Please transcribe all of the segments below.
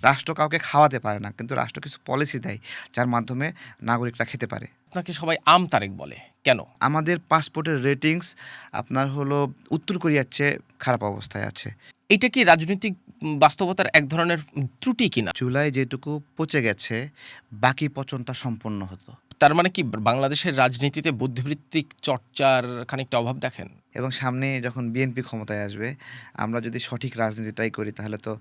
রাষ্ট্র কাউকে খাওয়াতে পারে না, কিন্তু রাষ্ট্র কিছু পলিসি দেয় যার মাধ্যমে নাগরিকরা খেতে পারে। আপনাকে সবাই তারেক বলে কেন? আমাদের পাসপোর্টের রেটিংস আপনার হলো উত্তর কোরিয়ার চেয়ে খারাপ অবস্থায় আছে। এটা কি রাজনৈতিক বাস্তবতার এক ধরনের ত্রুটি কিনা? জুলাই যেটুকু পচে গেছে, বাকি পচনটা সম্পন্ন হতো। তার মানে কি বাংলাদেশের রাজনীতিতে বুদ্ধিবৃত্তিক চর্চার খানিকটা অভাব দেখেন? এবং সামনে যখন বিএনপি ক্ষমতায় আসবে, আমরা যদি সঠিক রাজনীতিটাই করি তাহলে তো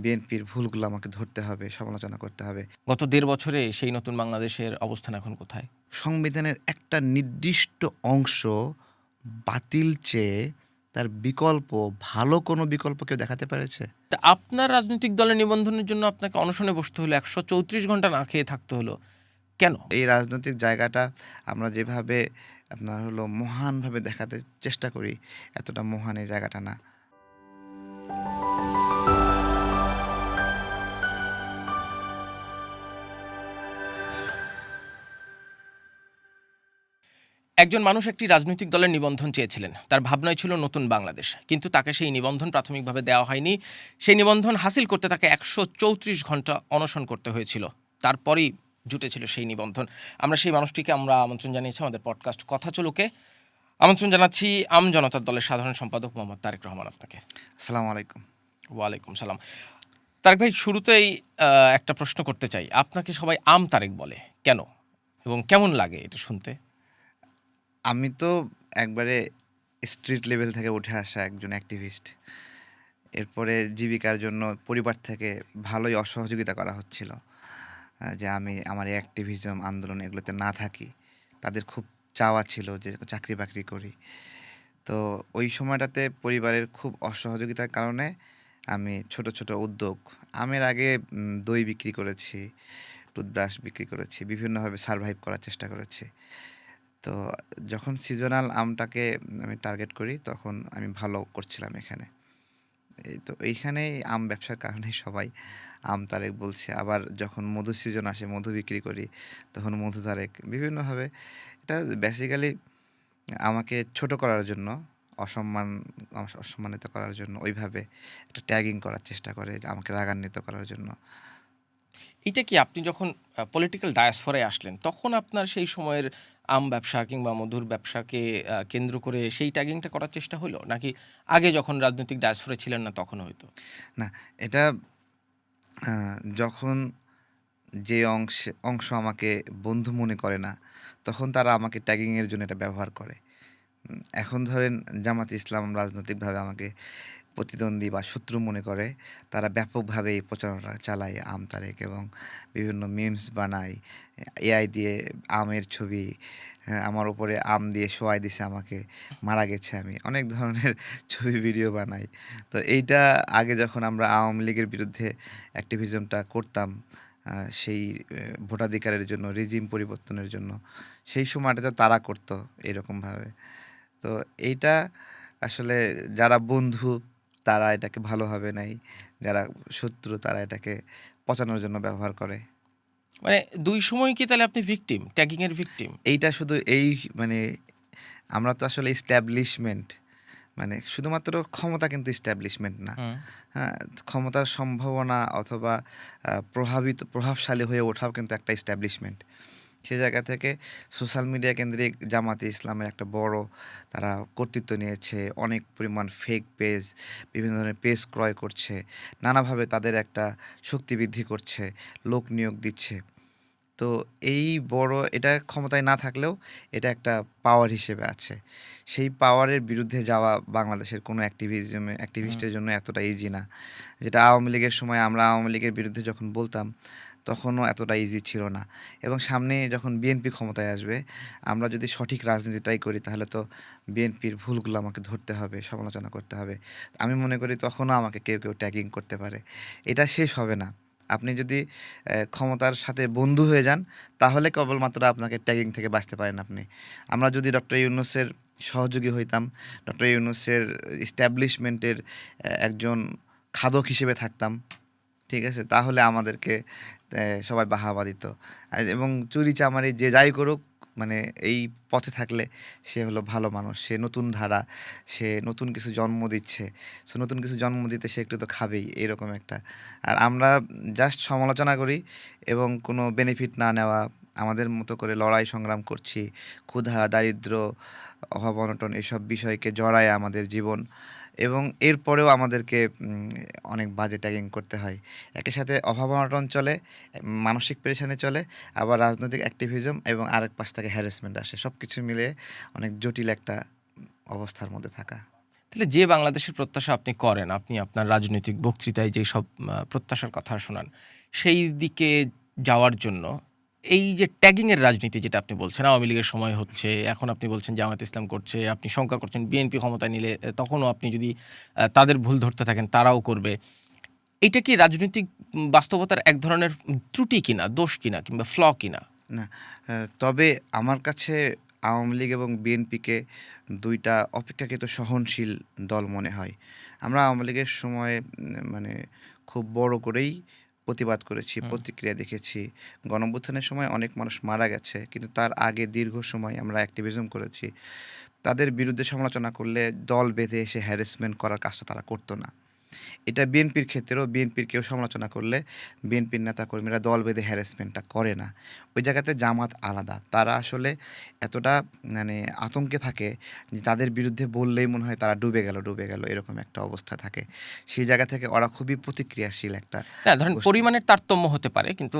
বিএনপির ভুলগুলো আমাকে ধরতে হবে, সমালোচনা করতে হবে। গত ১.৫ বছরে সেই নতুন বাংলাদেশের অবস্থান এখন কোথায়? সংবিধানের একটা নির্দিষ্ট অংশ বাতিল চেয়ে তার বিকল্প, ভালো কোনো বিকল্প কেউ দেখাতে পেরেছে? তা আপনার রাজনৈতিক দলের নিবন্ধনের জন্য আপনাকে অনশনে বসতে হলো, ১৩৪ ঘন্টা না খেয়ে থাকতে হলো। কেন? এই রাজনৈতিক জায়গাটা আমরা যেভাবে আপনার হলো মহানভাবে দেখাতে চেষ্টা করি, এতটা মহান এই জায়গাটা না। একজন মানুষ একটি রাজনৈতিক দলের নিবন্ধন চেয়েছিলেন। তার ভাবনাই ছিল নতুন বাংলাদেশ। কিন্তু তাকে সেই নিবন্ধন প্রাথমিকভাবে দেওয়া হয়নি। সেই নিবন্ধন হাসিল করতে তাকে ১৩৪ ঘন্টা অনশন করতে হয়েছিল। তারপরেই জুটেছিল সেই নিবন্ধন। আমরা সেই মানুষটিকে আমন্ত্রণ জানিয়েছি আমাদের পডকাস্ট কথা চলুকে। আমন্ত্রণ জানাচ্ছি জনতার দলের সাধারণ সম্পাদক মোহাম্মদ তারেক রহমান আপনাকে। আসসালামু আলাইকুম। ওয়ালাইকুম সালাম। তারেক ভাই, শুরুতেই একটা প্রশ্ন করতে চাই। আপনাকে সবাই তারেক বলে কেন? এবং কেমন লাগে এটা শুনতে? আমি তো একবারে স্ট্রিট লেভেল থেকে উঠে আসা একজন অ্যাক্টিভিস্ট। এরপরে জীবিকার জন্য পরিবার থেকে ভালোই অসহযোগিতা করা হচ্ছিল। যে আমি আমার এই অ্যাক্টিভিজম আন্দোলন এগুলোতে না থাকি। তাদের খুব চাওয়া ছিল যে চাকরি-বাকরি করি। তো ওই সময়টাতে পরিবারের খুব অসহযোগিতার কারণে আমি ছোট, ছোট উদ্যোগ, আমের আগে দই বিক্রি করেছি, টুথব্রাশ বিক্রি করেছি, বিভিন্নভাবে সারভাইভ করার চেষ্টা করেছি। তো যখন সিজনাল আমটাকে আমি টার্গেট করি তখন আমি ভালো করছিলাম এখানে। এই তো এইখানেই আম ব্যবসার কারণেই সবাই আম তারেক বলছে। আবার যখন মধুর সিজন আসে মধু বিক্রি করি তখন মধু তারেক। বিভিন্নভাবে এটা বেসিক্যালি আমাকে ছোট করার জন্য, অসম্মান অসম্মানিত করার জন্য ওইভাবে একটা ট্যাগিং করার চেষ্টা করে যে আমাকে রাগান্বিত করার জন্য। এটা কি আপনি যখন পলিটিক্যাল ডায়াসফরায় আসলেন, তখন আপনার সেই সময়ের আম ব্যবসা কিংবা মধুর ব্যবসাকে কেন্দ্র করে সেই ট্যাগিংটা করার চেষ্টা হলো? নাকি আগে যখন রাজনৈতিক ডায়াসফরায় ছিলেন না তখন হইতো? না, এটা যখন যে অংশ আমাকে বন্ধু মনে করে না, তখন তারা আমাকে ট্যাগিংয়ের জন্য এটা ব্যবহার করে। এখন ধরেন জামাতে ইসলাম রাজনৈতিকভাবে আমাকে প্রতিদ্বন্দ্বী বা শত্রু মনে করে, তারা ব্যাপকভাবে এই প্রচারণা চালায় আম তারেক এবং বিভিন্ন মিমস বানায়। এআই দিয়ে আমের ছবি, হ্যাঁ, আমার উপরে আম দিয়ে শোয়াই দিছে আমাকে, মারা গেছে আমি। অনেক ধরনের ছবি ভিডিও বানাই। তো এইটা আগে যখন আমরা আওয়ামী লীগের বিরুদ্ধে অ্যাক্টিভিজমটা করতাম, সেই ভোটাধিকারের জন্য, রেজিম পরিবর্তনের জন্য, সেই সময়টাতে তারা করতো এরকমভাবে। তো এইটা আসলে যারা বন্ধু তারা এটাকে ভালোভাবে নেয়, যারা শত্রু তারা এটাকে পচানোর জন্য ব্যবহার করে। মানে ২ সময় কি তাহলে আপনি ভিকটিম, ট্যাগিং এর ভিকটিম? এইটা শুধু এই মানে আমরা তো আসলে এস্টাবলিশমেন্ট, মানে শুধুমাত্র ক্ষমতা কিন্তু এস্টাবলিশমেন্ট না। হুম। হ্যাঁ? ক্ষমতার সম্ভাবনা অথবা প্রভাবশালী হয়ে ওঠাও কিন্তু একটা এস্টাবলিশমেন্ট। সে জায়গা থেকে সোশ্যাল মিডিয়া কেন্দ্রিক জামাতে ইসলামের একটা বড় তারা কর্তৃত্ব নিয়েছে। অনেক পরিমাণ ফেক পেজ, বিভিন্ন ধরনের পেজ ক্রয় করছে। নানাভাবে তাদের একটা শক্তি বৃদ্ধি করছে, লোক নিয়োগ দিচ্ছে। তো এই বড় এটা ক্ষমতায় না থাকলেও এটা একটা পাওয়ার হিসেবে আছে। সেই পাওয়ারের বিরুদ্ধে যাওয়া বাংলাদেশের কোনো হুম। অ্যাক্টিভিস্টের জন্য এতটা ইজি না। যেটা আওয়ামী লীগের সময় আমরা আওয়ামী লীগের বিরুদ্ধে যখন বলতাম, তখনও এতটা ইজি ছিল না। এবং সামনে যখন বিএনপি ক্ষমতায় আসবে, আমরা যদি সঠিক রাজনীতিটাই করি তাহলে তো বিএনপির ভুলগুলো আমাকে ধরতে হবে, সমালোচনা করতে হবে। আমি মনে করি তখনও আমাকে কেউ, কেউ ট্যাগিং করতে পারে। এটা শেষ হবে না। আপনি যদি ক্ষমতার সাথে বন্ধু হয়ে যান, তাহলে কেবলমাত্র আপনাকে ট্যাগিং থেকে বাঁচতে পারেন আপনি। আমরা যদি ডক্টর ইউনূসের সহযোগী হইতাম, ডক্টর ইউনূসের এস্টাবলিশমেন্টের একজন খাদক হিসেবে থাকতাম, ঠিক আছে? তাহলে আমাদেরকে সবাই বাহাবা দিত। এবং চুরি-চামারি যে যাই করুক, মানে এই পথে থাকলে সে হলো ভালো মানুষ, সে নতুন ধারা, সে নতুন কিছু জন্ম দিচ্ছে। সো নতুন কিছু জন্ম দিতে সে একটু তো খাবেই, এরকম একটা। আর আমরা জাস্ট সমালোচনা করি এবং কোনো বেনিফিট না নেওয়া, আমাদের মতো করে লড়াই সংগ্রাম করছি, ক্ষুধা দারিদ্র অভাব অনটন এসব বিষয়কে জড়ায় আমাদের জীবন, এবং এরপরেও আমাদেরকে অনেক বাজে ট্যাগিং করতে হয়। একই সাথে অভাব অনটন চলে, মানসিক পেরেশানি চলে, আবার রাজনৈতিক অ্যাক্টিভিজম এবং আরেক পাশ থেকে হ্যারাসমেন্ট আসে, সব কিছু মিলে অনেক জটিল একটা অবস্থার মধ্যে থাকা। তাহলে যে বাংলাদেশের প্রত্যাশা আপনি করেন, আপনি আপনার রাজনৈতিক বক্তৃতায় যেসব প্রত্যাশার কথা শোনান, সেই দিকে যাওয়ার জন্য এই যে ট্যাগিংয়ের রাজনীতি যেটা আপনি বলছেন, আওয়ামী লীগের সময় হচ্ছে, এখন আপনি বলছেন জামায়াত ইসলাম করছে, আপনি শঙ্কা করছেন বিএনপি ক্ষমতায় নিলে তখনও আপনি যদি তাদের ভুল ধরতে থাকেন তারাও করবে। এটা কি রাজনৈতিক বাস্তবতার এক ধরনের ত্রুটি কিনা, দোষ কিনা, কিংবা ফ্ল কিনা? না, তবে আমার কাছে আওয়ামী লীগ এবং বিএনপিকে দুইটা অপেক্ষাকৃত সহনশীল দল মনে হয়। আমরা আওয়ামী লীগের সময় মানে খুব বড় করেই প্রতিবাদ করেছি, হুম। প্রতিক্রিয়া দেখেছি। গণঅভ্যুত্থানের সময় অনেক মানুষ মারা গেছে, কিন্তু তার আগে দীর্ঘ সময় আমরা অ্যাক্টিভিজম করেছি। তাদের বিরুদ্ধে সমালোচনা করলে দল বেঁধে এসে হ্যারাসমেন্ট করার কাজটা তারা করতো না। এটা বিএনপির ক্ষেত্রেও, বিএনপির কেউ সমালোচনা করলে বিএনপির নেতাকর্মীরা দল বেঁধে হ্যারাসমেন্টটা করে না। ওই জায়গাতে জামাত আলাদা, তারা আসলে এতটা মানে আতঙ্কে থাকে যে তাদের বিরুদ্ধে বললেই মনে হয় তারা ডুবে গেল এরকম একটা অবস্থা থাকে। সেই জায়গা থেকে ওরা খুবই প্রতিক্রিয়াশীল একটা না, ধরেন গোষ্ঠী। পরিমাণের তারতম্য হতে পারে, কিন্তু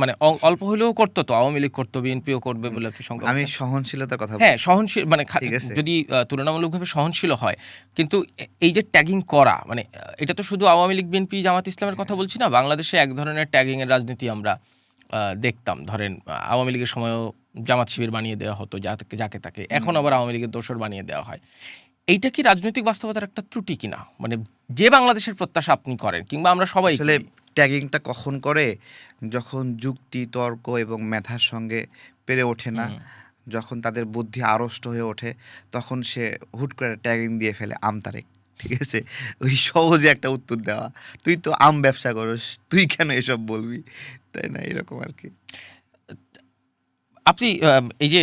মানে অল্প হলেও করতো তো, আওয়ামী লীগ করতো, বিএনপিও করবে হুম, বলে আপনি শঙ্কা আমি করছেন। সহনশীলতার কথা হ্যাঁ, বলছি। সহনশীল মানে ঠিক আছে? যদি তুলনামূলকভাবে সহনশীল হয়, কিন্তু এই যে ট্যাগিং করা, মানে এটা তো শুধু আওয়ামী লীগ, বিএনপি, জামাত ইসলামের কথা বলছি না। বাংলাদেশে এক ধরনের ট্যাগিং এর রাজনীতি আমরা দেখতাম। ধরেন আওয়ামী লীগের সময়ও জামাত শিবির বানিয়ে দেওয়া হতো যাকে তাকে। এখন হুম। আবার আওয়ামী লীগের দোসর বানিয়ে দেওয়া হয়। এইটা কি রাজনৈতিক বাস্তবতার একটা ত্রুটি কিনা? মানে যে বাংলাদেশের প্রত্যাশা আপনি করেন, কিংবা আমরা সবাই আসলে করি। ট্যাগিংটা কখন করে? যখন যুক্তি, তর্ক এবং মেধার সঙ্গে পেরে ওঠে না, হুম। যখন তাদের বুদ্ধি আড়ষ্ট হয়ে ওঠে, তখন সে হুট করে ট্যাগিং দিয়ে ফেলে আমতারেক। ঠিক আছে? ওই সহজে একটা উত্তর দেওয়া। তুই তো আম ব্যবসা করস, তুই কেন এসব বলবি? তাই না? এরকম আরকি। আপনি এই যে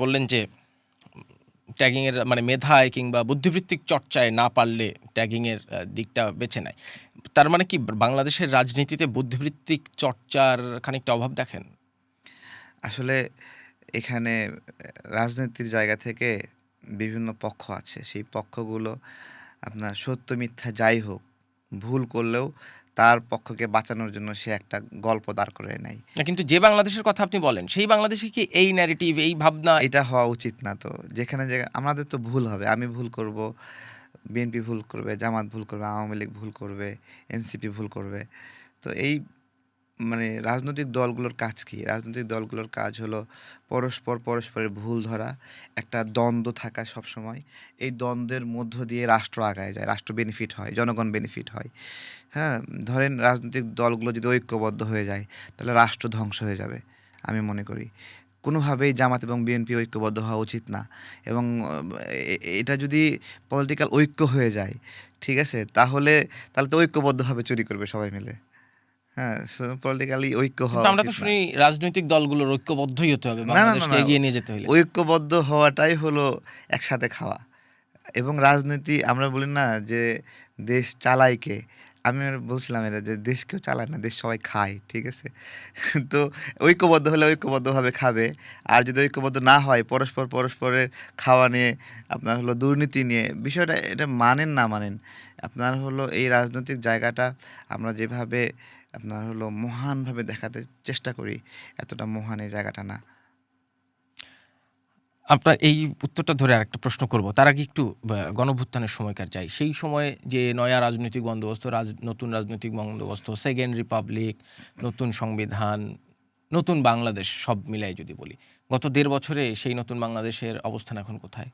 বললেন যে ট্যাগিং এর মানে মেধায় কিংবা বুদ্ধিবৃত্তিক চর্চায় না পারলে ট্যাগিং এর দিকটা বেছে নেয়। তার মানে কি বাংলাদেশের রাজনীতিতে বুদ্ধিবৃত্তিক চর্চার খানিকটা অভাব দেখেন? আসলে এখানে রাজনীতির জায়গা থেকে বিভিন্ন পক্ষ আছে। সেই পক্ষগুলো আপনার সত্য মিথ্যা যাই হোক, ভুল করলেও তার পক্ষকে বাঁচানোর জন্য সে একটা গল্প দাঁড় করায় নেয়। না, কিন্তু যে বাংলাদেশের কথা আপনি বলেন, সেই বাংলাদেশে কি এই ন্যারেটিভ, এই ভাবনা? এটা হওয়া উচিত না তো। যেখানে আমাদের তো ভুল হবে। আমি ভুল করব, বিএনপি ভুল করবে, জামাত ভুল করবে, আওয়ামী লীগ ভুল করবে, এনসিপি ভুল করবে। তো এই মানে রাজনৈতিক দলগুলোর কাজ কি? রাজনৈতিক দলগুলোর কাজ হলো পরস্পরের ভুল ধরা, একটা দ্বন্দ্ব থাকা সবসময়। এই দ্বন্দ্বের মধ্য দিয়ে রাষ্ট্র আগায় যায়, রাষ্ট্র বেনিফিট হয়, জনগণ বেনিফিট হয়। হ্যাঁ? ধরেন রাজনৈতিক দলগুলো যদি ঐক্যবদ্ধ হয়ে যায়, তাহলে রাষ্ট্র ধ্বংস হয়ে যাবে, আমি মনে করি। কোনোভাবেই জামাত এবং বিএনপি ঐক্যবদ্ধ হওয়া উচিত না, এবং এটা যদি পলিটিক্যাল ঐক্য হয়ে যায়, ঠিক আছে? তাহলে তো ঐক্যবদ্ধভাবে চুরি করবে সবাই মিলে। হ্যাঁ, পলিটিক্যালি ঐক্য কিন্তু হওয়া আমরা তো উচিত না। শুনি রাজনৈতিক দলগুলোর ঐক্যবদ্ধই হতে হবে না, না, না, বাংলাদেশকে না। এগিয়ে নিয়ে যেতে হলে। ঐক্যবদ্ধ হওয়াটাই হলো একসাথে খাওয়া। এবং রাজনীতি আমরা বলি না যে দেশ চালায় কে? আমি আর বলছিলাম এটা যে দেশ কেউ চালায় না, দেশ সবাই খায়। ঠিক আছে? তো ঐক্যবদ্ধ হলে ঐক্যবদ্ধভাবে খাবে। আর যদি ঐক্যবদ্ধ না হয়, পরস্পরের খাওয়া নিয়ে, আপনার হলো দুর্নীতি নিয়ে, বিষয়টা এটা মানেন না মানেন, আপনার হলো এই রাজনৈতিক জায়গাটা আমরা যেভাবে আপনার হলো মহানভাবে দেখাতে চেষ্টা করি, এতটা মহান এই জায়গাটা না। আপনার এই উত্তরটা ধরে আরেকটা প্রশ্ন করব। তার আগে একটু গণঅভ্যুত্থানের সময়কার যাই। সেই সময়ে যে নয়া রাজনৈতিক বন্দোবস্ত, নতুন রাজনৈতিক বন্দোবস্ত, সেকেন্ড রিপাবলিক, নতুন সংবিধান, নতুন বাংলাদেশ সব মিলাই যদি বলি, গত ১.৫ বছরে সেই নতুন বাংলাদেশের অবস্থান এখন কোথায়?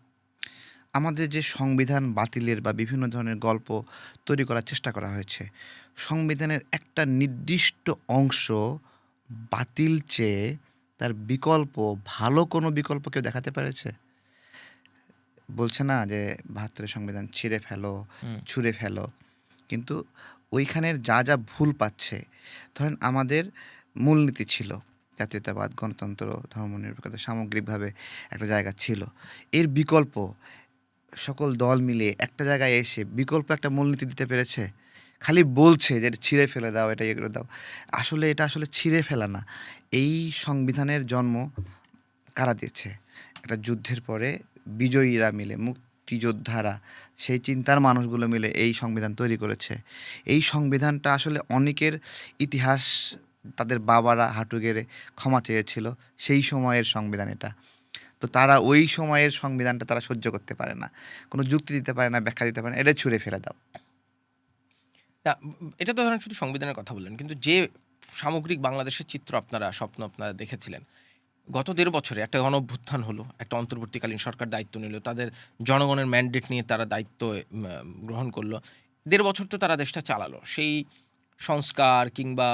আমাদের যে সংবিধান বাতিলের বা বিভিন্ন ধরনের গল্প তৈরি করার চেষ্টা করা হয়েছে, সংবিধানের একটা নির্দিষ্ট অংশ বাতিল চেয়ে তার বিকল্প, ভালো কোনো বিকল্প কেউ দেখাতে পেরেছে? বলছে না যে ৭২ সংবিধান ছিঁড়ে ফেলো, হুম। ছুঁড়ে ফেলো। কিন্তু ওইখানের যা ভুল পাচ্ছে, ধরেন আমাদের মূলনীতি ছিল জাতীয়তাবাদ, গণতন্ত্র, ধর্মনিরপেক্ষতা সামগ্রিকভাবে একটা জায়গা ছিল। এর বিকল্প সকল দল মিলে একটা জায়গায় এসে বিকল্প একটা মূলনীতি দিতে পেরেছে? খালি বলছে যে এটা ছিঁড়ে ফেলে দাও, এটা ইয়ে করে দাও। আসলে এটা আসলে ছিঁড়ে ফেলা না। এই সংবিধানের জন্ম কারা দিয়েছে? একটা যুদ্ধের পরে বিজয়ীরা মিলে, মুক্তিযোদ্ধারা, সেই চিন্তার মানুষগুলো মিলে এই সংবিধান তৈরি করেছে। এই সংবিধানটা আসলে অনেকের ইতিহাস, তাদের বাবারা হাঁটু গেড়ে ক্ষমা চেয়েছিল, সেই সময়ের সংবিধান এটা। তো তারা ওই সময়ের সংবিধানটা তারা সহ্য করতে পারে না, কোনো যুক্তি দিতে পারে না, ব্যাখ্যা দিতে পারে না, এটা ছুঁড়ে ফেলে দাও। না, এটা তো ধরেন শুধু সংবিধানের কথা বললেন, কিন্তু যে সামগ্রিক বাংলাদেশের চিত্র স্বপ্ন আপনারা দেখেছিলেন, গত ১.৫ বছরে একটা গণঅভ্যুত্থান হলো, একটা অন্তর্বর্তীকালীন সরকার দায়িত্ব নিল, তাদের জনগণের ম্যান্ডেট নিয়ে তারা দায়িত্ব গ্রহণ করলো। ১.৫ বছর তো তারা দেশটা চালালো। সেই সংস্কার কিংবা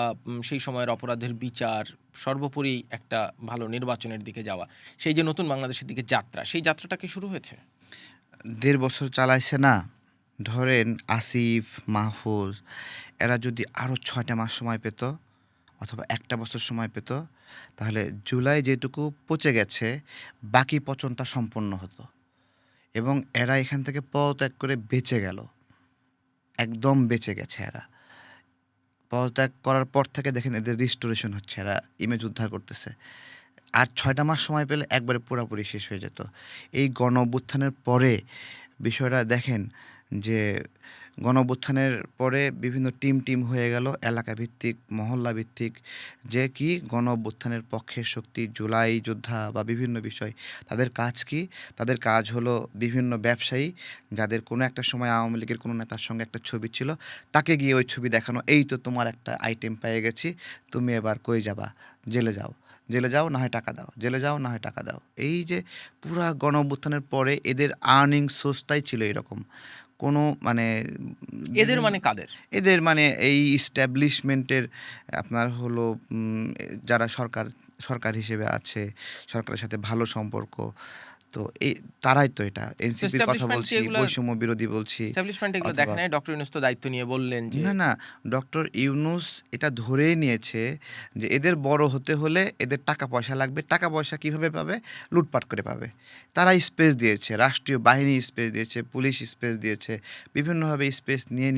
সেই সময়ের অপরাধের বিচার, সর্বোপরি একটা ভালো নির্বাচনের দিকে যাওয়া, সেই যে নতুন বাংলাদেশের দিকে যাত্রা, সেই যাত্রাটা কি শুরু হয়েছে? ১.৫ বছর চালাইছে না? ধরেন আসিফ, মাহফুজ এরা যদি আরও ৬টা মাস সময় পেত অথবা ১টা বছর সময় পেত, তাহলে জুলাই যেটুকু পচে গেছে বাকি পচনটা সম্পন্ন হতো। এবং এরা এখান থেকে পদত্যাগ করে বেঁচে গেল, একদম বেঁচে গেছে এরা। পদত্যাগ করার পর থেকে দেখেন এদের রিস্টোরেশন হচ্ছে, এরা ইমেজ উদ্ধার করতেছে। আর ৬টা মাস সময় পেলে একবারে পুরোপুরি শেষ হয়ে যেত। এই গণ অভ্যুত্থানের পরে বিষয়টা দেখেন যে গণ অভ্যুত্থানের পরে বিভিন্ন টিম হয়ে গেল, এলাকা ভিত্তিক, মহল্লা ভিত্তিক, যে কি গণ অভ্যুত্থানের পক্ষের শক্তি, জুলাই যোদ্ধা বা বিভিন্ন বিষয়। তাদের কাজ কি? তাদের কাজ হলো বিভিন্ন ব্যবসায়ী যাদের কোনো একটা সময় আওয়ামী লীগের কোনো নেতার সঙ্গে একটা ছবি ছিল, তাকে গিয়ে ওই ছবি দেখানো, এই তো তোমার একটা আইটেম পেয়ে গেছি, তুমি এবার কই যাবা? জেলে যাও, জেলে যাও না হয় টাকা দাও, জেলে যাও না হয় টাকা দাও। এই যে পুরা গণ অভ্যুত্থানের পরে এদের আর্নিং সোর্সটাই ছিল এরকম। কোনো মানে এদের বিভিন্ন মানে কাদের? এদের মানে এই ইস্টাবলিশমেন্টের আপনার হলো যারা সরকার হিসেবে আছে, সরকারের সাথে ভালো সম্পর্ক, তো এই তারাই তো এটা তো এনসিপির কথা বলছি, বৈষম্য বিরোধী বলছি এস্টাবলিশমেন্ট এগুলো অথবা দেখে নাই? ডক্টর ইউনূস তো দায়িত্ব নিয়ে বললেন যে না, না, ডক্টর ইউনূস এটা ধরেই নিয়েছে যে এদের বড় হতে হলে এদের টাকা পয়সা লাগবে। টাকা পয়সা কিভাবে পাবে? লুটপাট করে পাবে। তারা স্পেস দিয়েছে, রাষ্ট্রীয় বাহিনী স্পেস দিয়েছে, পুলিশ স্পেস দিয়েছে। বিভিন্নভাবে স্পেস নিয়ে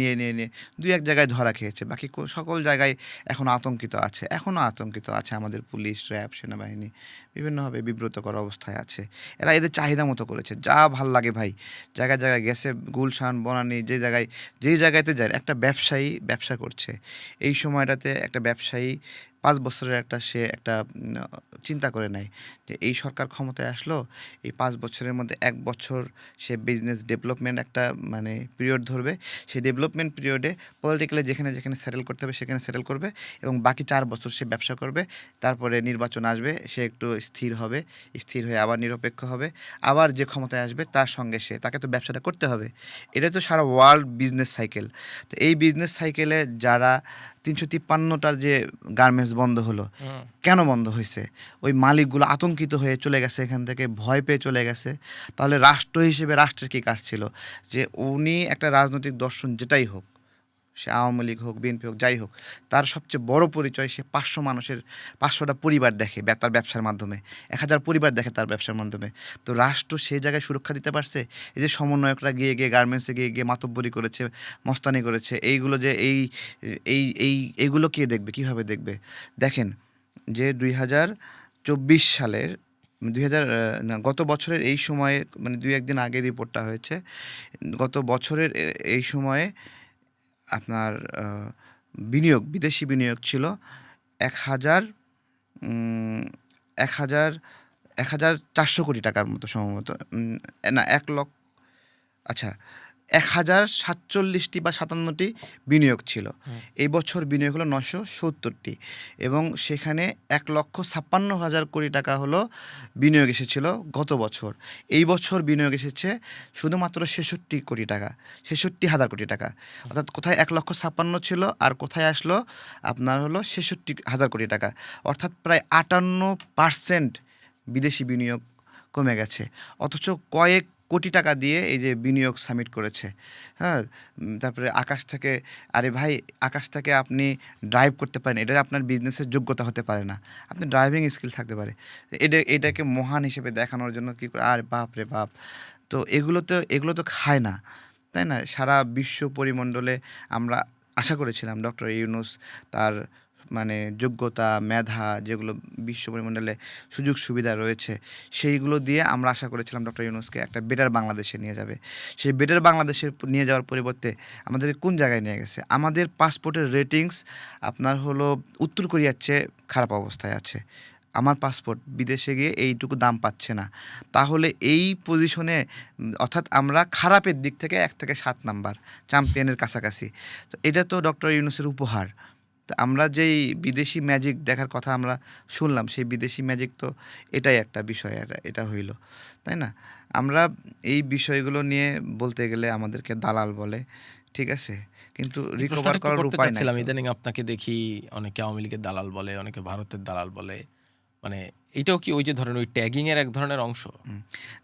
২-১ জায়গায় ধরা খেয়েছে। বাকি সকল জায়গায় এখনো আতঙ্কিত আছে। এখনো আতঙ্কিত আছে আমাদের পুলিশ, র্যাব, সেনাবাহিনী বিভিন্নভাবে বিব্রতকর অবস্থায় আছে। এরা এদের চাহিদা মতো করেছে। যা ভাল লাগে ভাই। জায়গায় গেছে, গুলশান, বনানী যেই জায়গাতে যায় একটা ব্যবসায়ী ব্যবসা করছে। এই সময়টাতে একটা ব্যবসায়ী ৫ বছরের সে একটা চিন্তা করে নেয় যে এই সরকার ক্ষমতায় আসলো, এই ৫ বছরের মধ্যে ১ বছর সে বিজনেস ডেভেলপমেন্ট একটা মানে পিরিয়ড ধরবে। সেই ডেভেলপমেন্ট পিরিয়ডে পলিটিক্যালি যেখানে সেটেল করতে হবে সেখানে সেটেল করবে এবং বাকি ৪ বছর সে ব্যবসা করবে। তারপরে নির্বাচন আসবে, সে একটু স্থির হবে, স্থির হয়ে আবার নিরপেক্ষ হবে। আবার যে ক্ষমতায় আসবে তার সঙ্গে তাকে তো ব্যবসাটা করতে হবে। এটা তো সারা ওয়ার্ল্ড বিজনেস সাইকেল। তো এই বিজনেস সাইকেলে যারা ৩৫৩টার যে গার্মেন্টস বন্ধ হলো, কেন বন্ধ হয়েছে? ওই মালিকগুলো আতঙ্কিত হয়ে চলে গেছে, এখান থেকে ভয় পেয়ে চলে গেছে। তাহলে রাষ্ট্র হিসেবে রাষ্ট্রের কী কাজ ছিল? যে উনি একটা রাজনৈতিক দর্শন যেটাই হোক, সে আওয়ামী লীগ হোক, বিএনপি হোক, যাই হোক, তার সবচেয়ে বড় পরিচয় সে ৫০০টা পরিবার দেখে তার ব্যবসার মাধ্যমে, ১,০০০ পরিবার দেখে তার ব্যবসার মাধ্যমে। তো রাষ্ট্র সেই জায়গায় সুরক্ষা দিতে পারছে? এই যে সমন্বয়করা গিয়ে গার্মেন্টসে গিয়ে মাতব্বরি করেছে, মস্তানি করেছে, এইগুলো যে এইগুলো কে দেখবে, কীভাবে দেখবে? দেখেন যে ২০২৪ সালের ২০০০ না, গত বছরের এই সময়ে, মানে ২-১ দিন আগে রিপোর্টটা হয়েছে। গত বছরের এই সময়ে আপনার বিদেশি বিনিয়োগ ছিল ১,০০০ উম ১,০০০ ১,৪০০ কোটি টাকার মতো সম্ভবত। না ১,০০,০০০, আচ্ছা, ১,০৪৭টি বা ৫৭টি বিনিয়োগ ছিল। এই বছর বিনিয়োগ হলো ৯৭০টি এবং সেখানে ১,৫৬,০০০ কোটি টাকা হলো বিনিয়োগ এসেছিল গত বছর। এই বছর বিনিয়োগ এসেছে শুধুমাত্র ৬৬ কোটি টাকা, ৬৬,০০০ কোটি টাকা। অর্থাৎ কোথায় ১,৫৬,০০০ ছিল আর কোথায় আসলো আপনার হলো ৬৬,০০০ কোটি টাকা। অর্থাৎ প্রায় ৫৮% বিদেশি বিনিয়োগ কমে গেছে। অথচ কয়েক কোটি টাকা দিয়ে এই যে বিনিয়োগ সামিট করেছে, হ্যাঁ? তারপরে আকাশ থেকে, আরে ভাই, আকাশ থেকে আপনি ড্রাইভ করতে পারেন, এটা আপনার বিজনেসের যোগ্যতা হতে পারে না, আপনি ড্রাইভিং স্কিল থাকতে পারে। এটাকে মহান হিসেবে দেখানোর জন্য কী করে, আরে বাপ রে বাপ! তো এগুলো তো খায় না, তাই না? সারা বিশ্ব পরিমণ্ডলে আমরা আশা করেছিলাম ডক্টর ইউনূস তার মানে যোগ্যতা, মেধা, যেগুলো বিশ্ব পরিমণ্ডলে সুযোগ সুবিধা রয়েছে, সেইগুলো দিয়ে আমরা আশা করেছিলাম ডক্টর ইউনূসকে একটা বেটার বাংলাদেশে নিয়ে যাবে। সেই বেটার বাংলাদেশে নিয়ে যাওয়ার পরিবর্তে আমাদেরকে কোন জায়গায় নিয়ে গেছে? আমাদের পাসপোর্টের রেটিংস আপনার হলো উত্তর কোরিয়ার চেয়ে খারাপ অবস্থায় আছে। আমার পাসপোর্ট বিদেশে গিয়ে এইটুকু দাম পাচ্ছে না। তাহলে এই পজিশনে অর্থাৎ আমরা খারাপের দিক থেকে ১ থেকে ৭ নাম্বার, চ্যাম্পিয়নের কাছাকাছি। তো এটা তো ডক্টর ইউনূসের উপহার। তো আমরা যেই বিদেশি ম্যাজিক দেখার কথা আমরা শুনলাম, সেই বিদেশি ম্যাজিক তো এটাই একটা বিষয়, এটা হইল, তাই না? আমরা এই বিষয়গুলো নিয়ে বলতে গেলে আমাদেরকে দালাল বলে, ঠিক আছে? কিন্তু এই রিকভার প্রশ্নটা একটু করার করতে উপায় নাই চাচ্ছিলাম। তো। ইদানিং আপনাকে দেখি অনেকে আওয়ামী লীগের দালাল বলে, অনেকে ভারতের দালাল বলে। মানে এটাও কি ওই যে ধরেন ওই ট্যাগিং এর এক ধরনের অংশ?